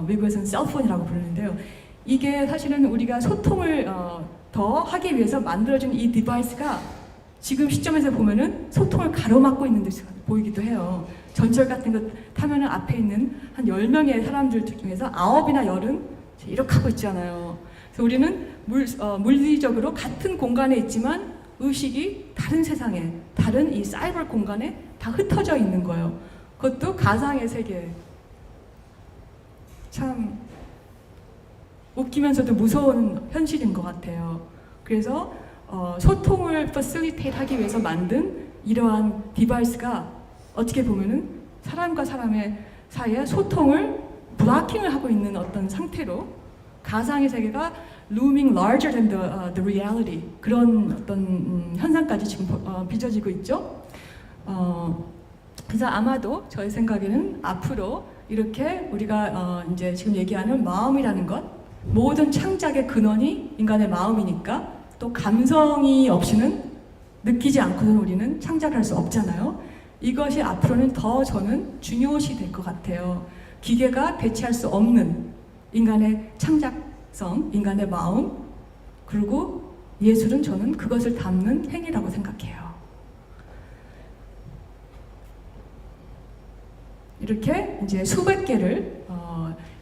미국에서는 셀폰이라고 부르는데요. 이게 사실은 우리가 소통을 더 하기 위해서 만들어진 이 디바이스가 지금 시점에서 보면은 소통을 가로막고 있는 듯이 보이기도 해요. 전철 같은 거 타면은 앞에 있는 한 10명의 사람들 중에서 9이나 10은 이렇게 하고 있잖아요. 그래서 우리는 물리적으로 같은 공간에 있지만 의식이 다른 세상에, 다른 이 사이버 공간에 다 흩어져 있는 거예요. 그것도 가상의 세계. 참 웃기면서도 무서운 현실인 것 같아요. 그래서 소통을 facilitate 하기 위해서 만든 이러한 디바이스가 어떻게 보면은 사람과 사람의 사이에 소통을 블로킹을 하고 있는 어떤 상태로 가상의 세계가 looming larger than the reality 그런 어떤 현상까지 지금 빚어지고 있죠. 그래서 아마도 저의 생각에는 앞으로 이렇게 우리가 이제 지금 얘기하는 마음이라는 것 모든 창작의 근원이 인간의 마음이니까 또 감성이 없이는 느끼지 않고는 우리는 창작할 수 없잖아요. 이것이 앞으로는 더 저는 중요시 될 것 같아요. 기계가 대체할 수 없는 인간의 창작성, 인간의 마음, 그리고 예술은 저는 그것을 담는 행위라고 생각해요. 이렇게 이제 수백 개를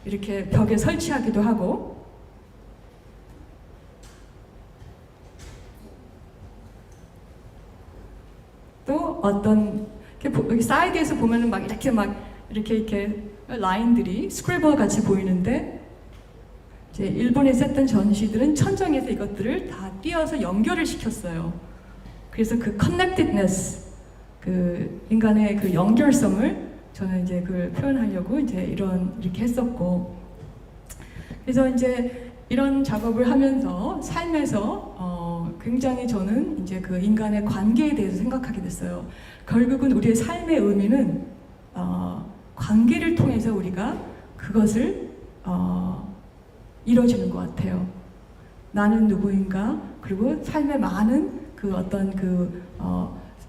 이렇게 벽에 설치하기도 하고 또 어떤 여기 사이드에서 보면은 막 이렇게 라인들이 스크래버 같이 보이는데 이제 일본에서 했던 전시들은 천정에서 이것들을 다 띄어서 연결을 시켰어요. 그래서 그 connectedness, 그 인간의 그 연결성을 저는 이제 그걸 표현하려고 이제 이렇게 했었고, 그래서 이제 이런 작업을 하면서 삶에서 굉장히 저는 이제 그 인간의 관계에 대해서 생각하게 됐어요. 결국은 우리의 삶의 의미는 관계를 통해서 우리가 그것을 이루어지는 것 같아요. 나는 누구인가, 그리고 삶의 많은 그 어떤 그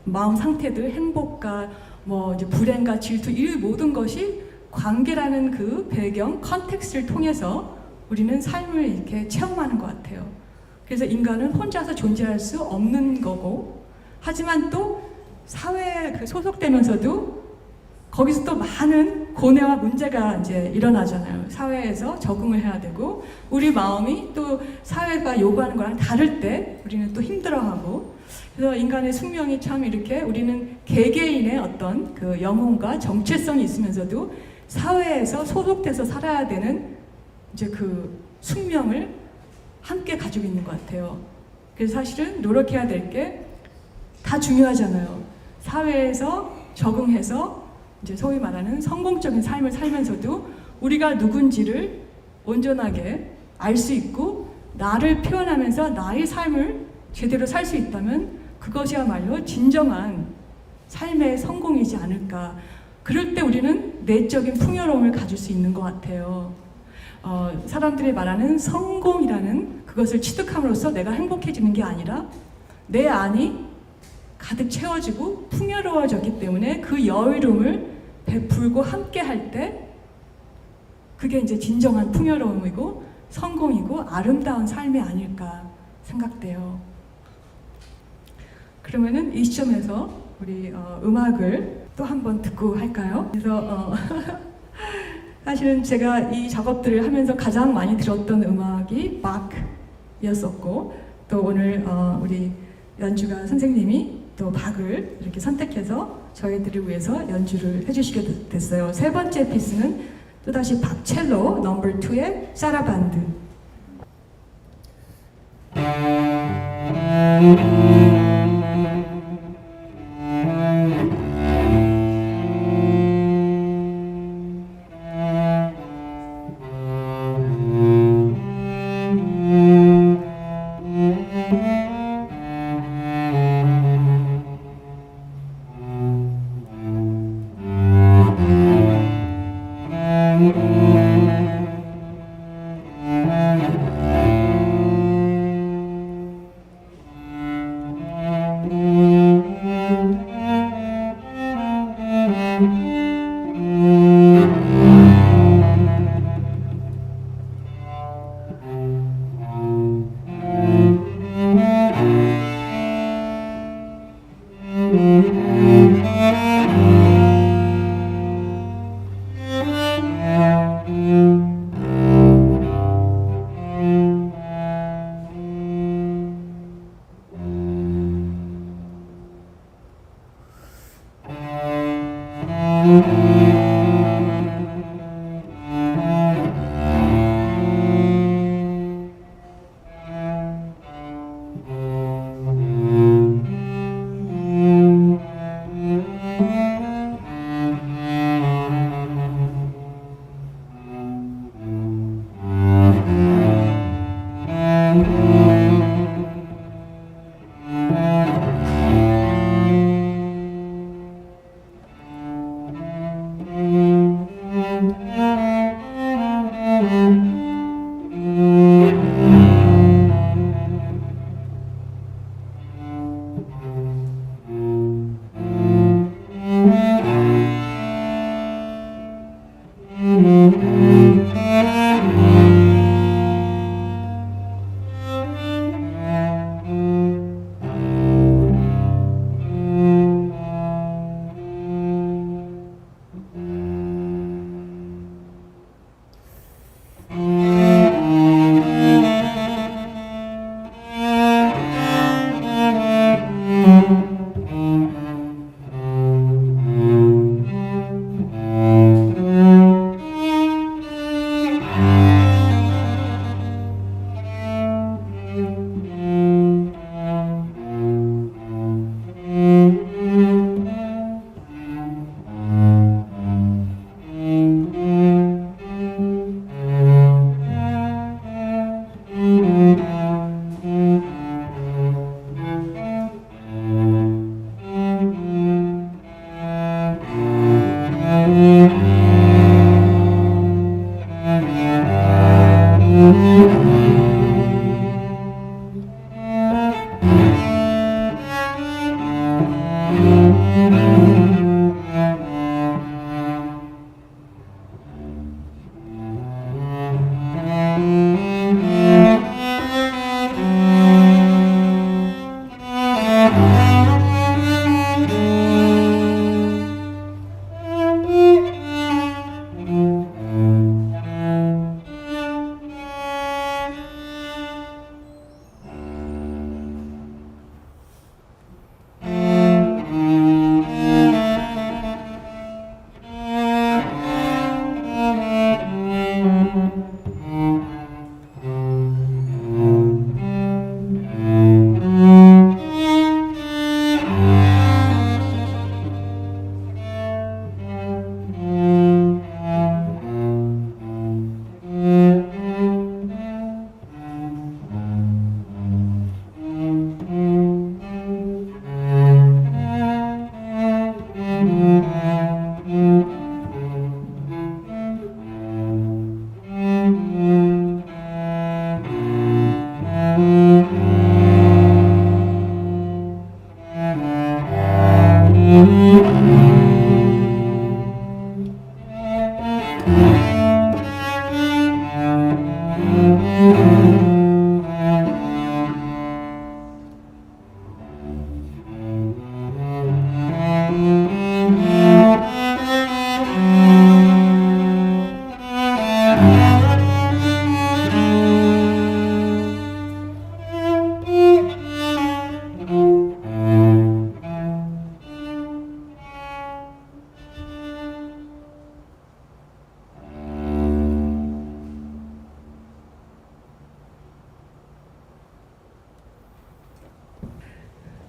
마음 상태들, 행복과 뭐 이제 불행과 질투, 이 모든 것이 관계라는 그 배경, 컨텍스트를 통해서 우리는 삶을 이렇게 체험하는 것 같아요. 그래서 인간은 혼자서 존재할 수 없는 거고, 하지만 또 사회에 소속되면서도 거기서 또 많은 고뇌와 문제가 이제 일어나잖아요. 사회에서 적응을 해야 되고, 우리 마음이 또 사회가 요구하는 거랑 다를 때 우리는 또 힘들어하고, 그래서 인간의 숙명이 참 이렇게 우리는 개개인의 어떤 그 영혼과 정체성이 있으면서도 사회에서 소속돼서 살아야 되는 이제 그 숙명을 함께 가지고 있는 것 같아요. 그래서 사실은 노력해야 될 게 다 중요하잖아요. 사회에서 적응해서 이제 소위 말하는 성공적인 삶을 살면서도 우리가 누군지를 온전하게 알 수 있고 나를 표현하면서 나의 삶을 제대로 살 수 있다면 그것이야말로 진정한 삶의 성공이지 않을까. 그럴 때 우리는 내적인 풍요로움을 가질 수 있는 것 같아요. 사람들이 말하는 성공이라는 그것을 취득함으로써 내가 행복해지는 게 아니라 내 안이 가득 채워지고 풍요로워졌기 때문에 그 여유로움을 베풀고 함께 할 때 그게 이제 진정한 풍요로움이고 성공이고 아름다운 삶이 아닐까 생각돼요. 그러면은 이 시점에서 우리 음악을 또 한번 듣고 할까요? 그래서 사실은 제가 이 작업들을 하면서 가장 많이 들었던 음악이 박이었었고 또 오늘 우리 연주가 선생님이 또 박을 이렇게 선택해서 저희들을 위해서 연주를 해주시게 됐어요. 세 번째 피스는 또다시 박첼로 넘버 2의 사라반드.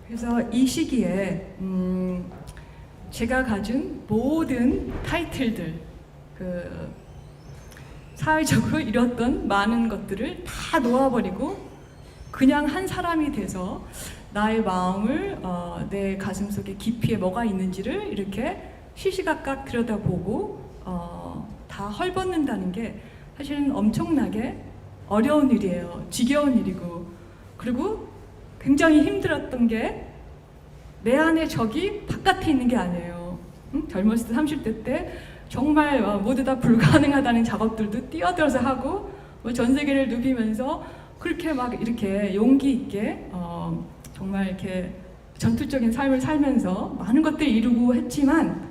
그래서 이 시기에 제가 가진 모든 타이틀들, 그 사회적으로 이뤘던 많은 것들을 다 놓아버리고 그냥 한 사람이 돼서 나의 마음을 내 가슴 속에 깊이에 뭐가 있는지를 이렇게 시시각각 들여다보고 다 헐벗는다는 게 사실은 엄청나게 어려운 일이에요. 지겨운 일이고, 그리고 굉장히 힘들었던 게 내 안에 적이 바깥에 있는 게 아니에요. 젊었을 때 30대 때 정말 모두 다 불가능하다는 작업들도 뛰어들어서 하고 전 세계를 누비면서 그렇게 막 이렇게 용기 있게 정말 이렇게 전투적인 삶을 살면서 많은 것들을 이루고 했지만,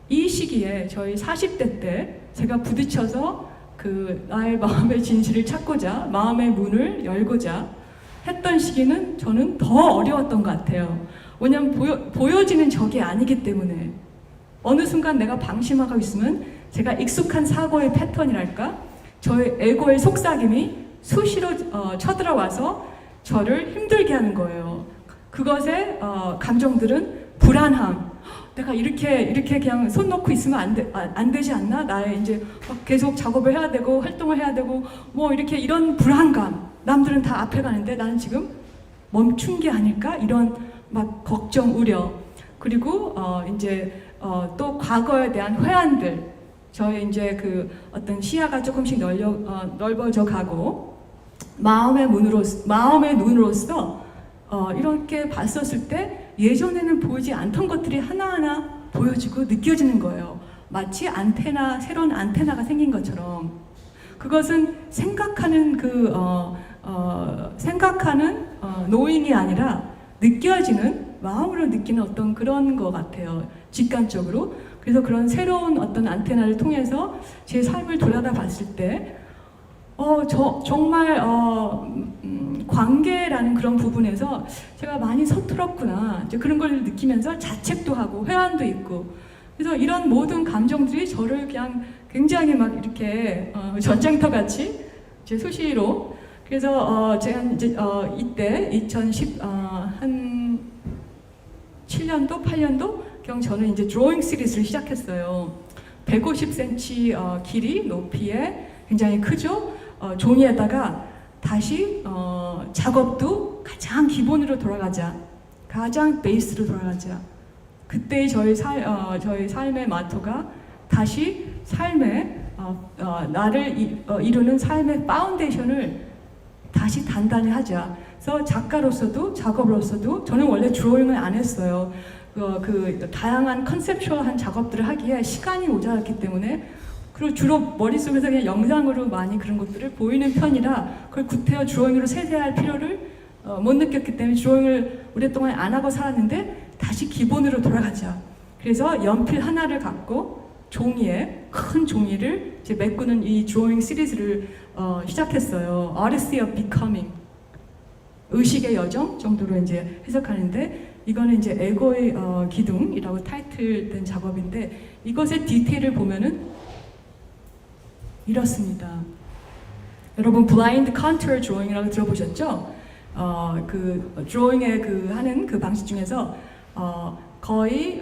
이 시기에 저희 40대 때 제가 부딪혀서 그 나의 마음의 진실을 찾고자 마음의 문을 열고자 했던 시기는 저는 더 어려웠던 것 같아요. 왜냐하면 보여지는 적이 아니기 때문에 어느 순간 내가 방심하고 있으면 제가 익숙한 사고의 패턴이랄까, 저의 에고의 속삭임이 수시로 쳐들어와서 저를 힘들게 하는 거예요. 그것의 감정들은 불안함, 내가 이렇게 그냥 손 놓고 있으면 안 되지 않나? 나의 이제 계속 작업을 해야 되고 활동을 해야 되고 뭐 이렇게 이런 불안감, 남들은 다 앞에 가는데 나는 지금 멈춘 게 아닐까? 이런 막 걱정, 우려, 그리고 이제 또 과거에 대한 회한들, 저의 이제 그 어떤 시야가 조금씩 넓어져 가고 마음의 눈으로서 이렇게 봤었을 때 예전에는 보이지 않던 것들이 하나하나 보여지고 느껴지는 거예요. 마치 새로운 안테나가 생긴 것처럼. 그것은 생각하는 노잉이 아니라 느껴지는, 마음으로 느끼는 어떤 그런 것 같아요. 직관적으로. 그래서 그런 새로운 어떤 안테나를 통해서 제 삶을 돌아다 봤을 때 정말 관계라는 그런 부분에서 제가 많이 서툴었구나, 이제 그런 걸 느끼면서 자책도 하고 회한도 있고, 그래서 이런 모든 감정들이 저를 그냥 굉장히 막 이렇게 전쟁터 같이 제 수시로. 그래서 제가 이제 이때 2010한 7년도 8년도 경 저는 이제 드로잉 시리즈를 시작했어요. 150cm 길이 높이에 굉장히 크죠. 종이에다가 다시 작업도 가장 기본으로 돌아가자, 가장 베이스로 돌아가자. 그때 저희 삶의 마토가 다시 삶의 나를 이루는 삶의 파운데이션을 다시 단단히 하자. 그래서 작가로서도 작업으로서도 저는 원래 드로잉을 안 했어요. 그 다양한 컨셉슈얼한 작업들을 하기에 시간이 모자랐기 때문에, 그리고 주로 머릿속에서 그냥 영상으로 많이 그런 것들을 보이는 편이라 그걸 구태여 드로잉으로 세세할 필요를 못 느꼈기 때문에 드로잉을 오랫동안 안 하고 살았는데 다시 기본으로 돌아가자. 그래서 연필 하나를 갖고 종이에, 큰 종이를 이제 메꾸는 이 드로잉 시리즈를 시작했어요. Odyssey of Becoming, 의식의 여정 정도로 이제 해석하는데, 이거는 이제 에고의 기둥이라고 타이틀된 작업인데, 이것의 디테일을 보면은 이렇습니다. 여러분 블라인드 컨투어 드로잉이라고 들어보셨죠? 그 드로잉의 하는 그 방식 중에서 거의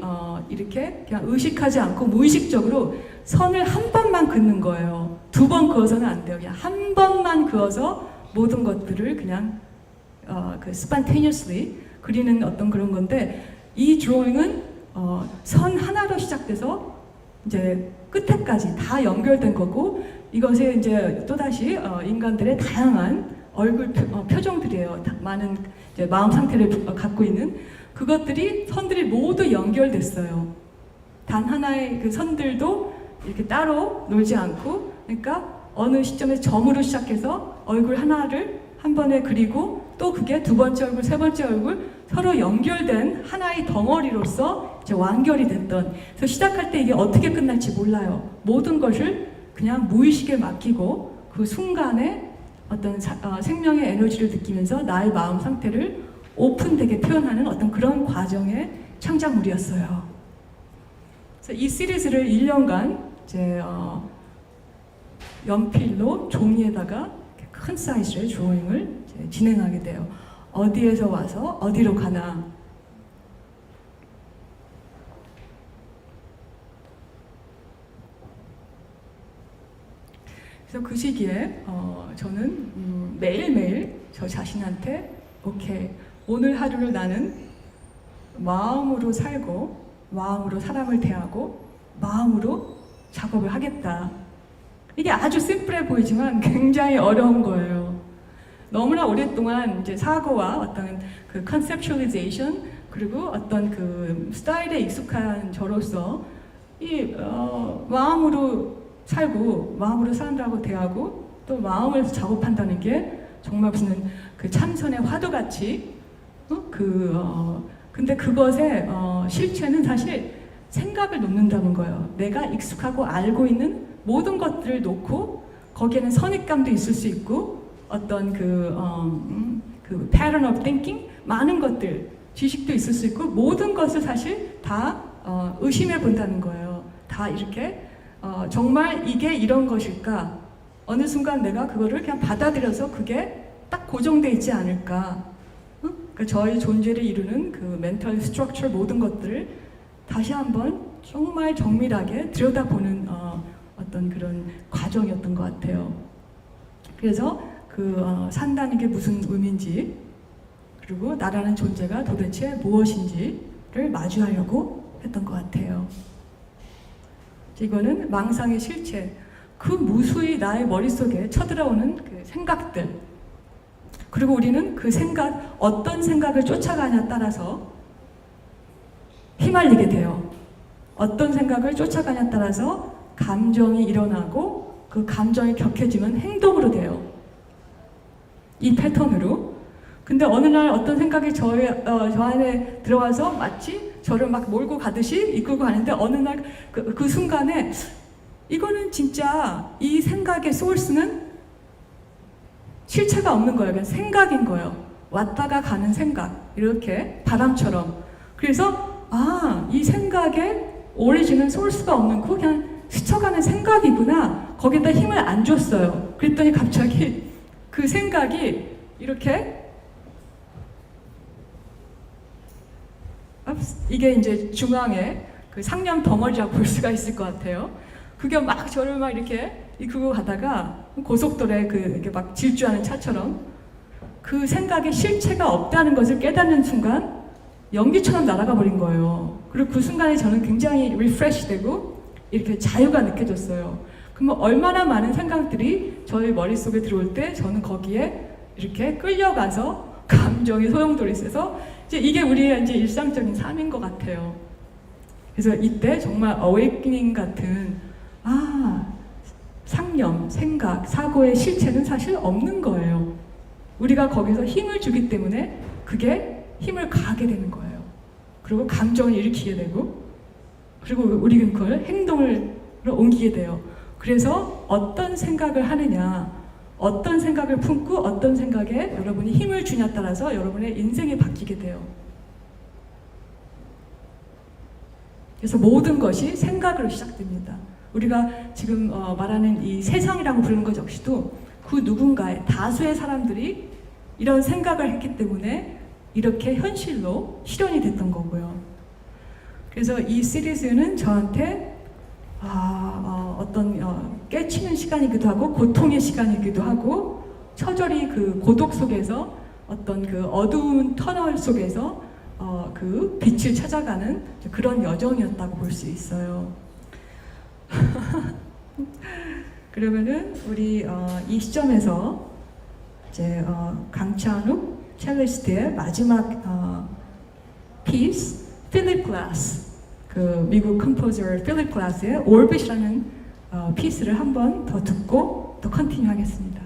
이렇게 그냥 의식하지 않고 무의식적으로 선을 한 번만 긋는 거예요. 2번 그어서는 안 돼요. 그냥 한 번만 그어서 모든 것들을 그냥 spontaneously 그리는 어떤 그런 건데, 이 드로잉은 선 하나로 시작돼서 이제 끝에까지 다 연결된 거고, 이것에 이제 또다시 인간들의 다양한 얼굴 표정들이에요. 많은 이제 마음 상태를 갖고 있는 그것들이, 선들이 모두 연결됐어요. 단 하나의 그 선들도 이렇게 따로 놀지 않고, 그러니까 어느 시점에 점으로 시작해서 얼굴 하나를 한 번에 그리고 또 그게 두 번째 얼굴, 세 번째 얼굴 서로 연결된 하나의 덩어리로서 이제 완결이 됐던. 그래서 시작할 때 이게 어떻게 끝날지 몰라요. 모든 것을 그냥 무의식에 맡기고 그 순간에 어떤 생명의 에너지를 느끼면서 나의 마음 상태를 오픈되게 표현하는 어떤 그런 과정의 창작물이었어요. 그래서 이 시리즈를 1년간 이제 연필로 종이에다가 큰 사이즈의 드로잉을 진행하게 돼요. 어디에서 와서 어디로 가나. 그래서 그 시기에 저는 매일매일 저 자신한테 오케이, 오늘 하루를 나는 마음으로 살고 마음으로 사람을 대하고 마음으로 작업을 하겠다. 이게 아주 심플해 보이지만 굉장히 어려운 거예요. 너무나 오랫동안 이제 사고와 어떤 그 컨셉츄얼리제이션 그리고 어떤 그 스타일에 익숙한 저로서 이 마음으로 살고 마음으로 사람들하고 대하고 또 마음을 작업한다는 게 정말 무슨 그 참선의 화두같이 근데 그것의 실체는 사실 생각을 놓는다는 거예요. 내가 익숙하고 알고 있는 모든 것들을 놓고 거기에는 선입감도 있을 수 있고 어떤 그 pattern of thinking 많은 것들 지식도 있을 수 있고 모든 것을 사실 다 의심해 본다는 거예요. 다 이렇게 정말 이게 이런 것일까? 어느 순간 내가 그거를 그냥 받아들여서 그게 딱 고정돼 있지 않을까? 그러니까 저의 존재를 이루는 그 멘털 스트럭처 모든 것들을 다시 한번 정말 정밀하게 들여다보는 어떤 그런 과정이었던 것 같아요. 그래서 산다는 게 무슨 의미인지 그리고 나라는 존재가 도대체 무엇인지를 마주하려고 했던 것 같아요. 이거는 망상의 실체, 그 무수히 나의 머릿속에 쳐들어오는 그 생각들 그리고 우리는 그 생각, 어떤 생각을 쫓아가냐에 따라서 휘말리게 돼요. 어떤 생각을 쫓아가냐에 따라서 감정이 일어나고 그 감정이 격해지면 행동으로 돼요. 이 패턴으로. 근데 어느 날 어떤 생각이 저 안에 들어와서 마치 저를 막 몰고 가듯이 이끌고 가는데 어느 날 그 순간에 이거는 진짜 이 생각의 소스는 실체가 없는 거예요. 그냥 생각인 거예요. 왔다가 가는 생각. 이렇게 바람처럼. 그래서 이 생각의 오리진은 소스가 없는 거 그냥 스쳐가는 생각이구나. 거기다 힘을 안 줬어요. 그랬더니 갑자기 그 생각이 이렇게 이게 이제 중앙에 그 상념 덩어리라고 볼 수가 있을 것 같아요. 그게 막 저를 막 이렇게 이끌고 가다가 고속도로에 이렇게 막 질주하는 차처럼 그 생각에 실체가 없다는 것을 깨닫는 순간 연기처럼 날아가 버린 거예요. 그리고 그 순간에 저는 굉장히 리프레시 되고 이렇게 자유가 느껴졌어요. 그러면 얼마나 많은 생각들이 저의 머릿속에 들어올 때 저는 거기에 이렇게 끌려가서 감정이 소용돌이해서 이게 우리의 이제 일상적인 삶인 것 같아요. 그래서 이때 정말 어웨이닝 같은 상념, 생각, 사고의 실체는 사실 없는 거예요. 우리가 거기서 힘을 주기 때문에 그게 힘을 가하게 되는 거예요. 그리고 감정을 일으키게 되고 그리고 우리는 그걸 행동으로 옮기게 돼요. 그래서 어떤 생각을 하느냐 어떤 생각을 품고 어떤 생각에 여러분이 힘을 주냐에 따라서 여러분의 인생이 바뀌게 돼요. 그래서 모든 것이 생각으로 시작됩니다. 우리가 지금 말하는 이 세상이라고 부르는 것 역시도 그 누군가의 다수의 사람들이 이런 생각을 했기 때문에 이렇게 현실로 실현이 됐던 거고요. 그래서 이 시리즈는 저한테 어떤 깨치는 시간이기도 하고 고통의 시간이기도 하고 처절히 그 고독 속에서 어떤 그 어두운 터널 속에서 그 빛을 찾아가는 그런 여정이었다고 볼 수 있어요. 그러면은 우리 이 시점에서 이제 강찬욱 첼리스트의 마지막 피스 필립 글라스 그 미국 컴포저 필립 글라스의 오rbit이라는 피스를 한 번 더 듣고 또 컨티뉴 하겠습니다.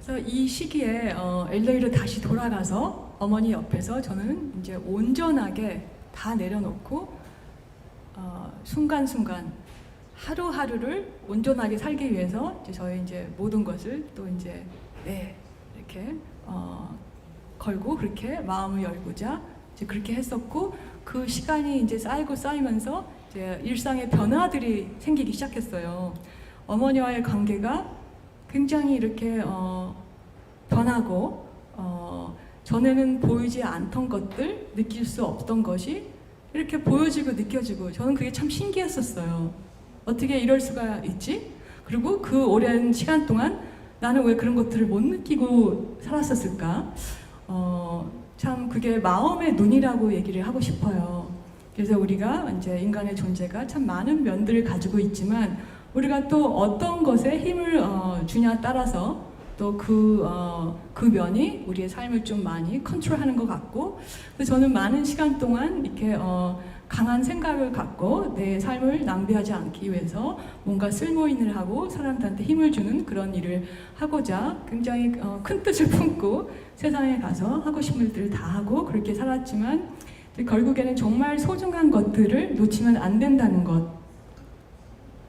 그래서 이 시기에 LA로 다시 돌아가서 어머니 옆에서 저는 이제 온전하게 다 내려놓고 순간순간 하루하루를 온전하게 살기 위해서 이제 저의 이제 모든 것을 또 이제 이렇게 걸고 그렇게 마음을 열고자 이제 그렇게 했었고, 그 시간이 이제 쌓이면서 이제 일상의 변화들이 생기기 시작했어요. 어머니와의 관계가 굉장히 이렇게 변하고 전에는 보이지 않던 것들, 느낄 수 없던 것이 이렇게 보여지고 느껴지고, 저는 그게 참 신기했었어요. 어떻게 이럴 수가 있지? 그리고 그 오랜 시간 동안 나는 왜 그런 것들을 못 느끼고 살았었을까? 참 그게 마음의 눈이라고 얘기를 하고 싶어요. 그래서 우리가 이제 인간의 존재가 참 많은 면들을 가지고 있지만, 우리가 또 어떤 것에 힘을 주냐에 따라서 또 그 면이 우리의 삶을 좀 많이 컨트롤하는 것 같고, 그래서 저는 많은 시간 동안 이렇게 강한 생각을 갖고 내 삶을 낭비하지 않기 위해서 뭔가 쓸모 있는 일을 하고 사람들한테 힘을 주는 그런 일을 하고자 굉장히 큰 뜻을 품고 세상에 가서 하고 싶은 일들을 다 하고 그렇게 살았지만, 결국에는 정말 소중한 것들을 놓치면 안 된다는 것,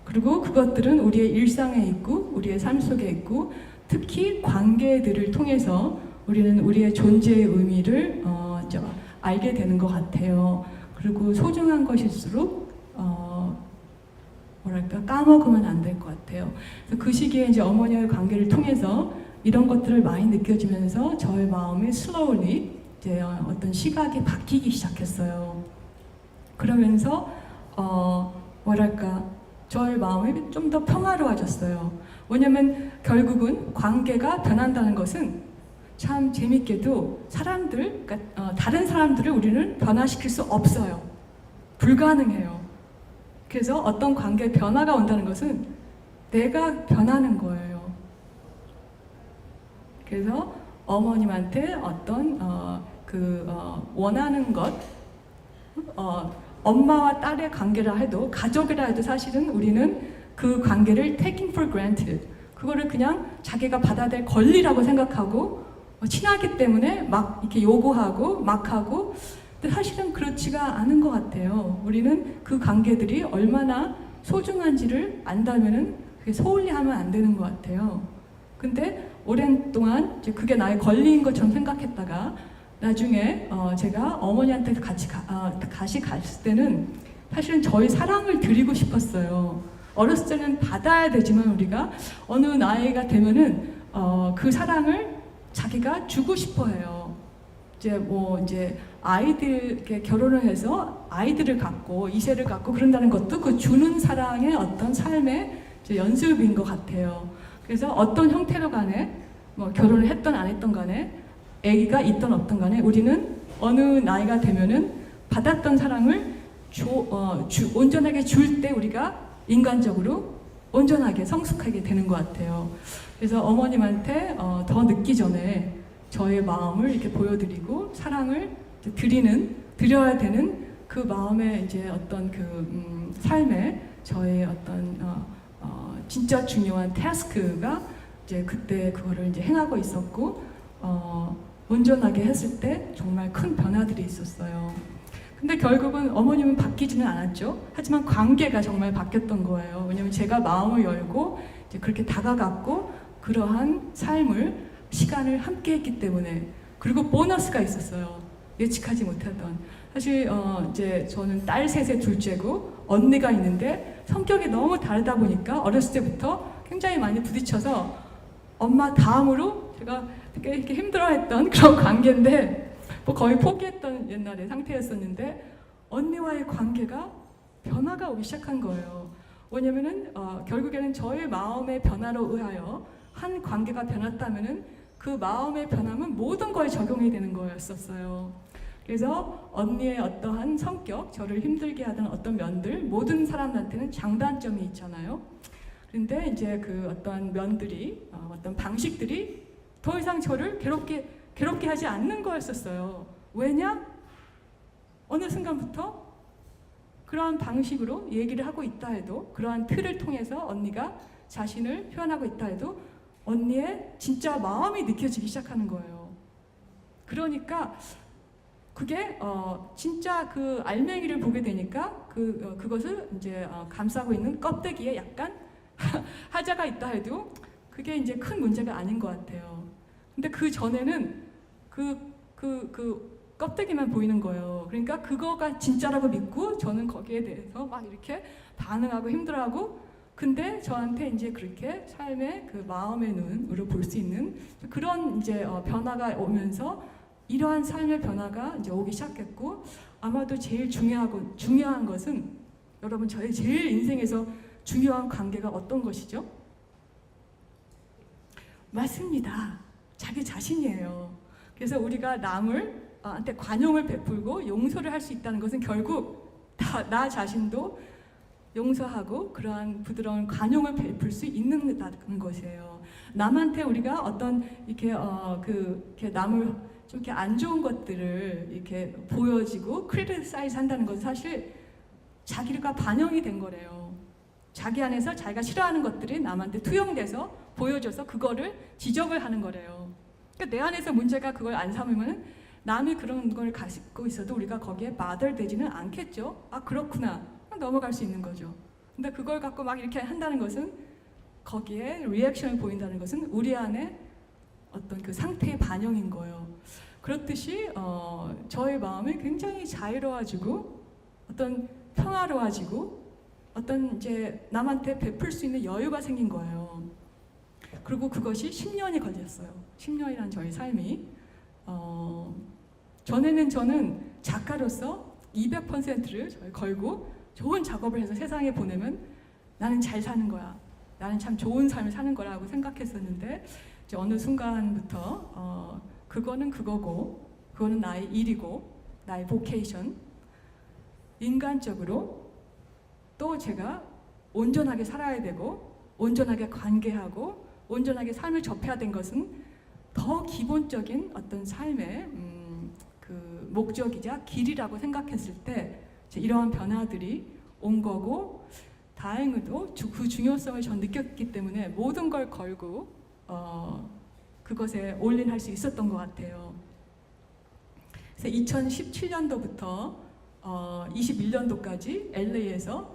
그리고 그것들은 우리의 일상에 있고 우리의 삶 속에 있고, 특히 관계들을 통해서 우리는 우리의 존재의 의미를 알게 되는 것 같아요. 그리고 소중한 것일수록 까먹으면 안 될 것 같아요. 그래서 그 시기에 이제 어머니와의 관계를 통해서 이런 것들을 많이 느껴지면서 저의 마음이 slowly 이제 어떤 시각이 바뀌기 시작했어요. 그러면서 뭐랄까 저의 마음이 좀 더 평화로워졌어요. 왜냐면 결국은 관계가 변한다는 것은 참 재밌게도 사람들, 그러니까 다른 사람들을 우리는 변화시킬 수 없어요. 불가능해요. 그래서 어떤 관계 변화가 온다는 것은 내가 변하는 거예요. 그래서 어머님한테 어떤 원하는 것, 엄마와 딸의 관계라 해도 가족이라 해도 사실은 우리는 그 관계를 taking for granted, 그거를 그냥 자기가 받아야 될 권리라고 생각하고 친하기 때문에 막 이렇게 요구하고 막 하고, 근데 사실은 그렇지가 않은 것 같아요. 우리는 그 관계들이 얼마나 소중한지를 안다면은 그게 소홀히 하면 안 되는 것 같아요. 근데 오랜 동안 이제 그게 나의 권리인 것처럼 생각했다가 나중에 제가 어머니한테 같이 갔을 때는 사실은 저희 사랑을 드리고 싶었어요. 어렸을 때는 받아야 되지만 우리가 어느 나이가 되면은 그 사랑을 자기가 주고 싶어해요. 이제 아이들 이렇게 결혼을 해서 아이들을 갖고 이세를 갖고 그런다는 것도 그 주는 사랑의 어떤 삶의 연습인 것 같아요. 그래서 어떤 형태로 간에 뭐 결혼을 했던 안 했던 간에 아기가 있던 없던 간에 우리는 어느 나이가 되면은 받았던 사랑을 온전하게 줄 때 우리가 인간적으로 온전하게 성숙하게 되는 것 같아요. 그래서 어머님한테 더 늦기 전에 저의 마음을 이렇게 보여드리고 사랑을 드려야 되는 그 마음의 이제 어떤 삶에 저의 어떤 진짜 중요한 태스크가 이제 그때 그거를 이제 행하고 있었고 온전하게 했을 때 정말 큰 변화들이 있었어요. 근데 결국은 어머님은 바뀌지는 않았죠. 하지만 관계가 정말 바뀌었던 거예요. 왜냐면 제가 마음을 열고 이제 그렇게 다가갔고 그러한 시간을 함께 했기 때문에. 그리고 보너스가 있었어요. 예측하지 못하던. 사실 이제 저는 딸 셋의 둘째고 언니가 있는데 성격이 너무 다르다 보니까 어렸을 때부터 굉장히 많이 부딪혀서 엄마 다음으로 제가 이렇게 힘들어했던 그런 관계인데 뭐 거의 포기했던 옛날의 상태였었는데 언니와의 관계가 변화가 오기 시작한 거예요. 왜냐면은 결국에는 저의 마음의 변화로 의하여 한 관계가 변했다면은 그 마음의 변함은 모든 거에 적용이 되는 거였었어요. 그래서 언니의 어떠한 성격, 저를 힘들게 하던 어떤 면들, 모든 사람한테는 장단점이 있잖아요. 그런데 이제 그 어떤 면들이, 어떤 방식들이 더 이상 저를 괴롭게 하지 않는 거였었어요. 왜냐? 어느 순간부터 그러한 방식으로 얘기를 하고 있다 해도, 그러한 틀을 통해서 언니가 자신을 표현하고 있다 해도 언니의 진짜 마음이 느껴지기 시작하는 거예요. 그러니까 그게 진짜 그 알맹이를 보게 되니까 그것을 이제 감싸고 있는 껍데기에 약간 하자가 있다 해도 그게 이제 큰 문제가 아닌 것 같아요. 근데 그 전에는 그 껍데기만 보이는 거예요. 그러니까 그거가 진짜라고 믿고 저는 거기에 대해서 막 이렇게 반응하고 힘들어하고, 근데 저한테 이제 그렇게 삶의 그 마음의 눈으로 볼 수 있는 그런 이제 변화가 오면서 이러한 삶의 변화가 이제 오기 시작했고, 아마도 제일 중요한 것은 여러분 저의 제일 인생에서 중요한 관계가 어떤 것이죠? 맞습니다. 자기 자신이에요. 그래서 우리가 남한테 관용을 베풀고 용서를 할 수 있다는 것은 결국 나 자신도 용서하고 그러한 부드러운 관용을 베풀 수 있는 것이에요. 남한테 우리가 어떤 이렇게 이렇게 남을 좀 이렇게 안 좋은 것들을 이렇게 보여지고 크리티사이즈 한다는 것은 사실 자기가 반영이 된 거래요. 자기 안에서 자기가 싫어하는 것들이 남한테 투영돼서 보여줘서 그거를 지적을 하는 거래요. 그러니까 내 안에서 문제가 그걸 안 삼으면 남이 그런 걸 가지고 있어도 우리가 거기에 마들되지는 않겠죠. 아 그렇구나, 넘어갈 수 있는 거죠. 근데 그걸 갖고 막 이렇게 한다는 것은, 거기에 리액션을 보인다는 것은 우리 안에 어떤 그 상태의 반영인 거예요. 그렇듯이 저의 마음이 굉장히 자유로워지고 어떤 평화로워지고 어떤 이제 남한테 베풀 수 있는 여유가 생긴 거예요. 그리고 그것이 10년이 걸렸어요. 10년이란 저의 삶이. 전에는 저는 작가로서 200%를 걸고 좋은 작업을 해서 세상에 보내면 나는 잘 사는 거야. 나는 참 좋은 삶을 사는 거라고 생각했었는데 이제 어느 순간부터 그거는 그거고 그거는 나의 일이고 나의 보케이션 인간적으로 또 제가 온전하게 살아야 되고 온전하게 관계하고 온전하게 삶을 접해야 된 것은 더 기본적인 어떤 삶의 그 목적이자 길이라고 생각했을 때 이러한 변화들이 온 거고 다행히도 그 중요성을 전 느꼈기 때문에 모든 걸 걸고 그것에 올인할 수 있었던 것 같아요. 그래서 2017년도부터 21년도까지 LA에서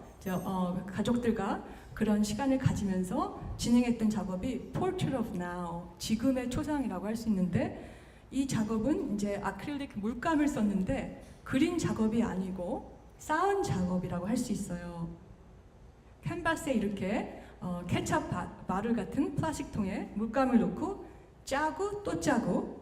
가족들과 그런 시간을 가지면서 진행했던 작업이 Portrait of Now, 지금의 초상이라고 할 수 있는데 이 작업은 이제 아크릴릭 물감을 썼는데 그린 작업이 아니고 쌓은 작업이라고 할 수 있어요. 캔버스에 이렇게 케첩 바를 같은 플라스틱 통에 물감을 넣고 짜고 또 짜고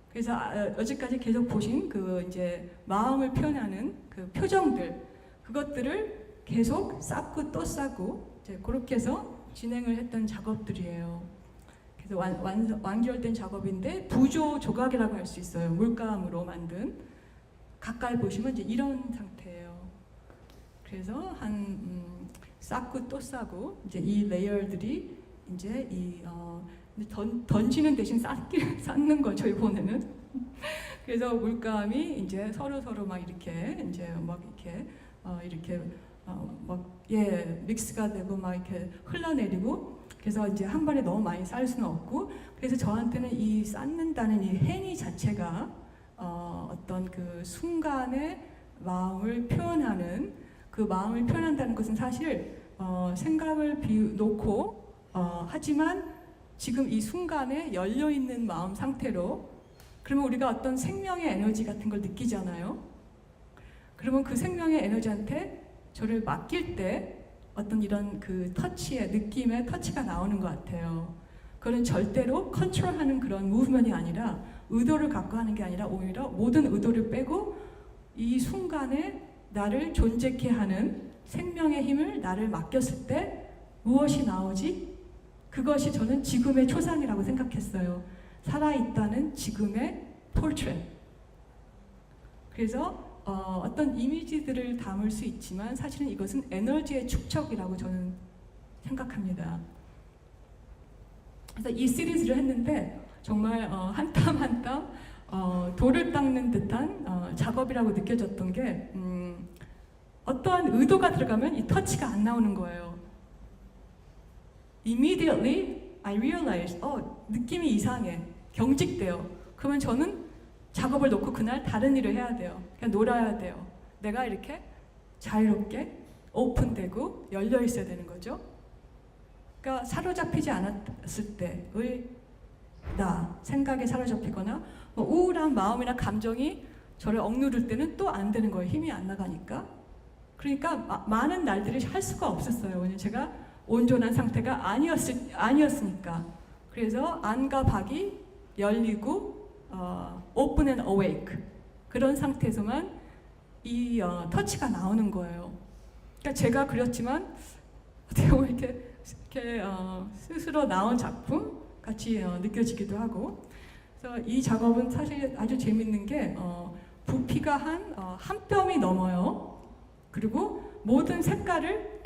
그래서 어제까지 계속 보신 그 이제 마음을 표현하는 그 표정들 그것들을 계속 쌓고 또 쌓고 이제 그렇게 해서 진행을 했던 작업들이에요. 그래서 완결된 작업인데 부조 조각이라고 할 수 있어요. 물감으로 만든 가까이 보시면 이제 이런 상태예요. 그래서 쌓고 또 쌓고 이제 이 레이어들이 이제 던지는 대신 쌓는 거죠 이번에는. 그래서 물감이 이제 서로 막 이렇게 이제 막 이렇게 믹스가 되고 막 이렇게 흘러내리고 그래서 이제 한 번에 너무 많이 쌓을 수는 없고 그래서 저한테는 이 쌓는다는 이 행위 자체가 어떤 그 순간의 마음을 표현하는 그 마음을 표현한다는 것은 사실 생각을 놓고 하지만 지금 이 순간에 열려있는 마음 상태로 그러면 우리가 어떤 생명의 에너지 같은 걸 느끼잖아요. 그러면 그 생명의 에너지한테 저를 맡길 때 어떤 이런 그 터치의 느낌의 터치가 나오는 것 같아요. 그건 절대로 컨트롤하는 그런 무브먼이 아니라 의도를 갖고 하는 게 아니라 오히려 모든 의도를 빼고 이 순간에 나를 존재케 하는 생명의 힘을 나를 맡겼을 때 무엇이 나오지? 그것이 저는 지금의 초상이라고 생각했어요. 살아있다는 지금의 포트레이트. 그래서 어떤 이미지들을 담을 수 있지만 사실은 이것은 에너지의 축적이라고 저는 생각합니다. 그래서 이 시리즈를 했는데 정말 한 땀 한 땀 돌을 닦는 듯한 작업이라고 느껴졌던 게 어떠한 의도가 들어가면 이 터치가 안 나오는 거예요. Immediately I realized 느낌이 이상해. 경직돼요. 그러면 저는 작업을 놓고 그날 다른 일을 해야 돼요. 그냥 놀아야 돼요. 내가 이렇게 자유롭게 오픈되고 열려 있어야 되는 거죠. 그러니까 사로잡히지 않았을 때의 나, 생각에 사로잡히거나 우울한 마음이나 감정이 저를 억누를 때는 또 안 되는 거예요. 힘이 안 나가니까. 그러니까 많은 날들을 할 수가 없었어요. 왜냐면 제가 온전한 상태가 아니었으니까. 그래서 안과 박이 열리고 open and awake 그런 상태에서만 이 터치가 나오는 거예요. 그러니까 제가 그렸지만 어떻게 보면 이렇게 스스로 나온 작품 같이 느껴지기도 하고. 그래서 이 작업은 사실 아주 재밌는 게 부피가 한 뼘이 넘어요. 그리고 모든 색깔을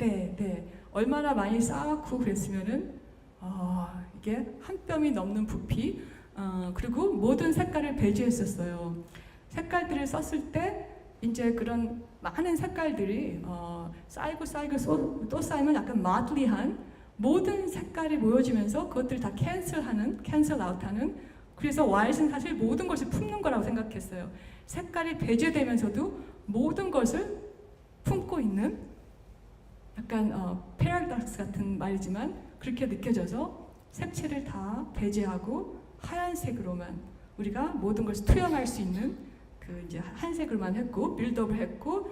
얼마나 많이 쌓고 그랬으면은 이게 한 뼘이 넘는 부피. 그리고 모든 색깔을 배제했었어요. 색깔들을 썼을 때 이제 그런 많은 색깔들이 쌓이고 또 쌓이면 약간 마틀리한 모든 색깔이 모여지면서 그것들 다 캔슬 아웃하는. 그래서 와이즈는 사실 모든 것을 품는 거라고 생각했어요. 색깔이 배제되면서도 모든 것을 품고 있는 약간 패러독스 같은 말이지만 그렇게 느껴져서 색채를 다 배제하고 하얀색으로만 우리가 모든 것을 투영할 수 있는 그 이제 한색으로만 했고 빌드업을 했고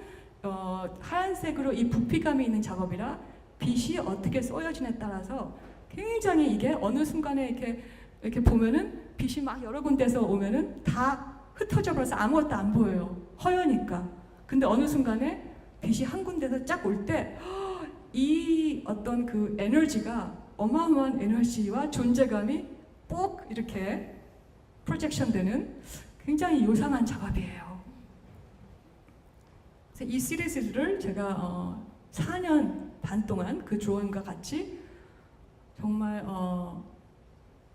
하얀색으로 이 부피감이 있는 작업이라 빛이 어떻게 쏘여지냐에 따라서 굉장히 이게 어느 순간에 이렇게 보면은 빛이 막 여러 군데서 오면은 다 흩어져 버려서 아무것도 안 보여요. 허여니까. 근데 어느 순간에 빛이 한 군데서 쫙 올 때 이 어떤 그 에너지가 어마어마한 에너지와 존재감이 꼭 이렇게 프로젝션 되는 굉장히 요상한 작업이에요. 그래서 이 시리즈를 제가 4년 반 동안 그 드로잉과 같이 정말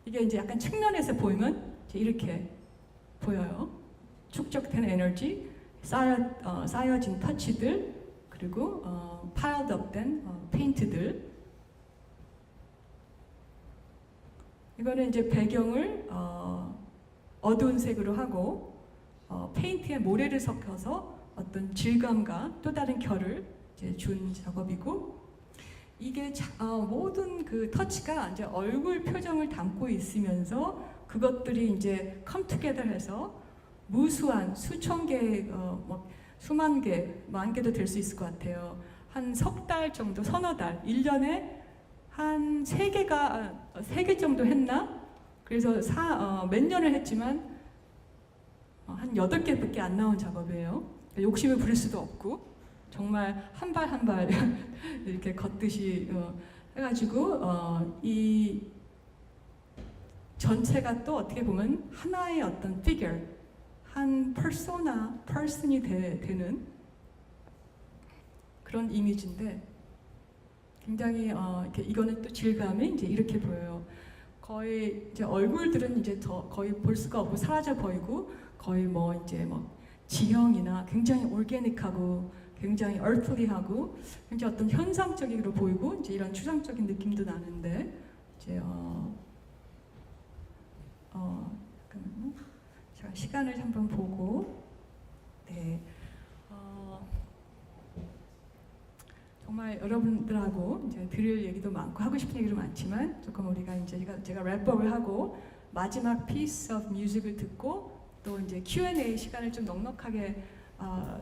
이게 이제 약간 측면에서 보이면 이렇게 보여요. 축적된 에너지, 쌓여진 터치들, 그리고 piled up 된 페인트들. 이거는 이제 배경을 어두운 색으로 하고 페인트에 모래를 섞어서 어떤 질감과 또 다른 결을 이제 준 작업이고, 이게 모든 그 터치가 이제 얼굴 표정을 담고 있으면서 그것들이 이제 come together 해서 무수한 수천 개, 수만 개, 만 개도 될 수 있을 것 같아요. 한 석 달 정도, 서너 달, 1년에 한 3개 정도 했나? 그래서 몇 년을 했지만 한 8개밖에 안 나온 작업이에요. 욕심을 부릴 수도 없고 정말 한 발 한 발 이렇게 걷듯이 해가지고 이 전체가 또 어떻게 보면 하나의 어떤 figure, 한 person이 되는 그런 이미지인데 굉장히 이거는 또 질감이 이제 이렇게 보여요. 거의 이제 얼굴들은 이제 거의 볼 수가 없고 사라져 보이고 거의 이제 지형이나 굉장히 올게닉하고 굉장히 earthly하고 굉장히 어떤 현상적으로 보이고 이제 이런 추상적인 느낌도 나는데 이제 잠깐만요. 제가 시간을 한번 보고 정말 여러분들하고 이제 들을 얘기도 많고 하고 싶은 얘기도 많지만 조금 우리가 이제 제가 랩업을 하고 마지막 piece of music을 듣고 또 이제 Q&A 시간을 좀 넉넉하게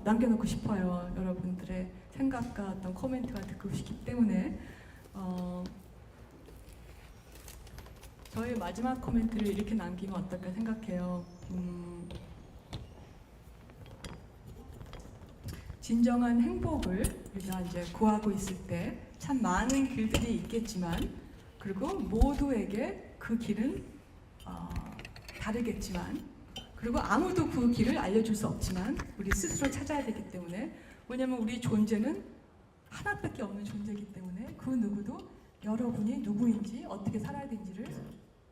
남겨놓고 싶어요. 여러분들의 생각과 어떤 코멘트가 듣고 싶기 때문에 저의 마지막 코멘트를 이렇게 남기면 어떨까 생각해요. 진정한 행복을 우리가 이제 구하고 있을 때 참 많은 길들이 있겠지만 그리고 모두에게 그 길은 다르겠지만 그리고 아무도 그 길을 알려줄 수 없지만 우리 스스로 찾아야 되기 때문에 왜냐하면 우리 존재는 하나밖에 없는 존재이기 때문에 그 누구도 여러분이 누구인지 어떻게 살아야 되는지를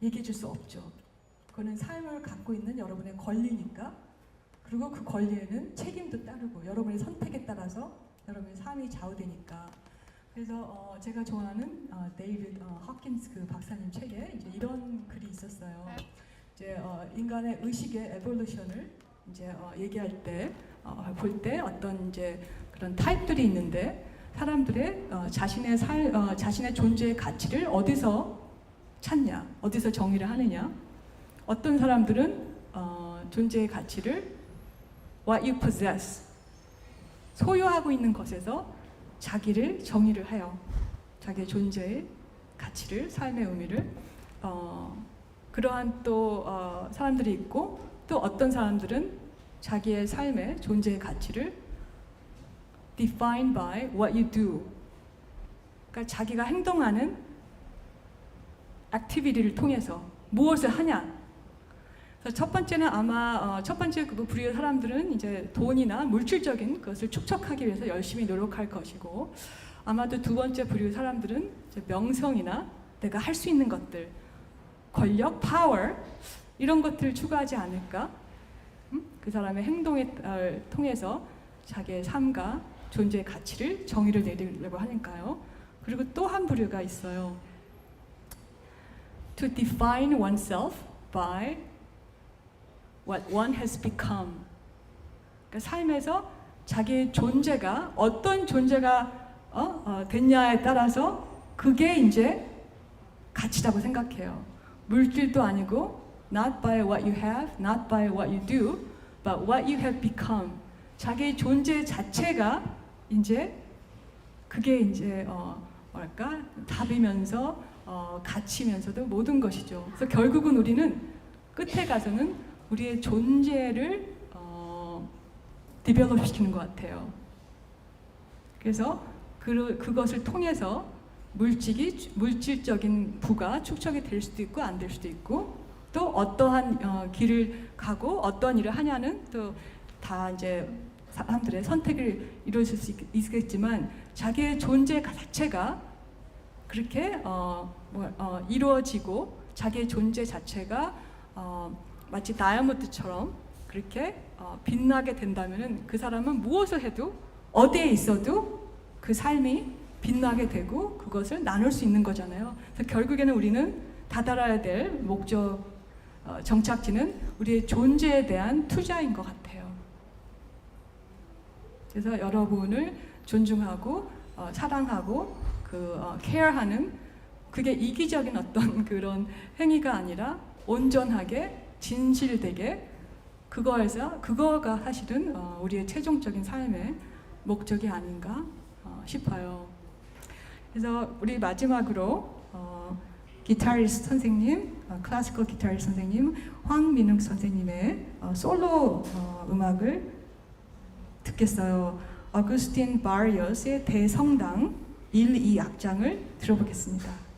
얘기해 줄 수 없죠. 그거는 삶을 갖고 있는 여러분의 권리니까 그리고 그 권리에는 책임도 따르고 여러분의 선택에 따라서 여러분의 삶이 좌우되니까 그래서 제가 좋아하는 데이비드 허킨스 그 박사님 책에 이제 이런 글이 있었어요. 이제 인간의 의식의 에볼루션을 이제 얘기할 때 볼 때 어떤 이제 그런 타입들이 있는데 사람들의 자신의 존재의 가치를 어디서 찾냐, 어디서 정의를 하느냐. 어떤 사람들은 존재의 가치를 what you possess, 소유하고 있는 것에서 자기를 정의를 해요. 자기의 존재의 가치를, 삶의 의미를 그러한 또 사람들이 있고 또 어떤 사람들은 자기의 삶의 존재의 가치를 defined by what you do, 그러니까 자기가 행동하는 액티비티를 통해서 무엇을 하냐. 그래서 첫 번째는 아마 첫 번째 그 부류의 사람들은 이제 돈이나 물질적인 것을 축적하기 위해서 열심히 노력할 것이고 아마도 두 번째 부류의 사람들은 이제 명성이나 내가 할 수 있는 것들, 권력, 파워 이런 것들을 추구하지 않을까? 그 사람의 행동에 통해서 자기의 삶과 존재의 가치를 정의를 내리려고 하니까요. 그리고 또 한 부류가 있어요. To define oneself by what one has become. 그러니까 삶에서 자기의 존재가 어떤 존재가 됐냐에 따라서 그게 이제 가치라고 생각해요. 물질도 아니고 not by what you have, not by what you do, but what you have become. 자기의 존재 자체가 이제 그게 이제 뭐랄까 답이면서 가치면서도 모든 것이죠. 그래서 결국은 우리는 끝에 가서는 우리의 존재를 디벨롭 시키는 것 같아요. 그래서 그것을 통해서 물질적인 부가 축적이 될 수도 있고 안 될 수도 있고, 또 어떠한 길을 가고 어떤 일을 하냐는 또 다 이제 사람들의 선택을 이루어질 수 있겠지만, 자기의 존재 자체가 그렇게 이루어지고 자기의 존재 자체가 마치 다이아몬드처럼 그렇게 빛나게 된다면은 그 사람은 무엇을 해도 어디에 있어도 그 삶이 빛나게 되고 그것을 나눌 수 있는 거잖아요. 그래서 결국에는 우리는 다다라야 될 목적, 정착지는 우리의 존재에 대한 투자인 것 같아요. 그래서 여러분을 존중하고 사랑하고 케어하는, 그게 이기적인 어떤 그런 행위가 아니라 온전하게 진실되게, 그거가 사실은 우리의 최종적인 삶의 목적이 아닌가 싶어요. 그래서 우리 마지막으로 기타리스트 선생님, 클래시컬 기타리스트 선생님 황민욱 선생님의 솔로 음악을 듣겠어요. 어구스틴 바리어스의 대성당 1, 2악장을 들어보겠습니다.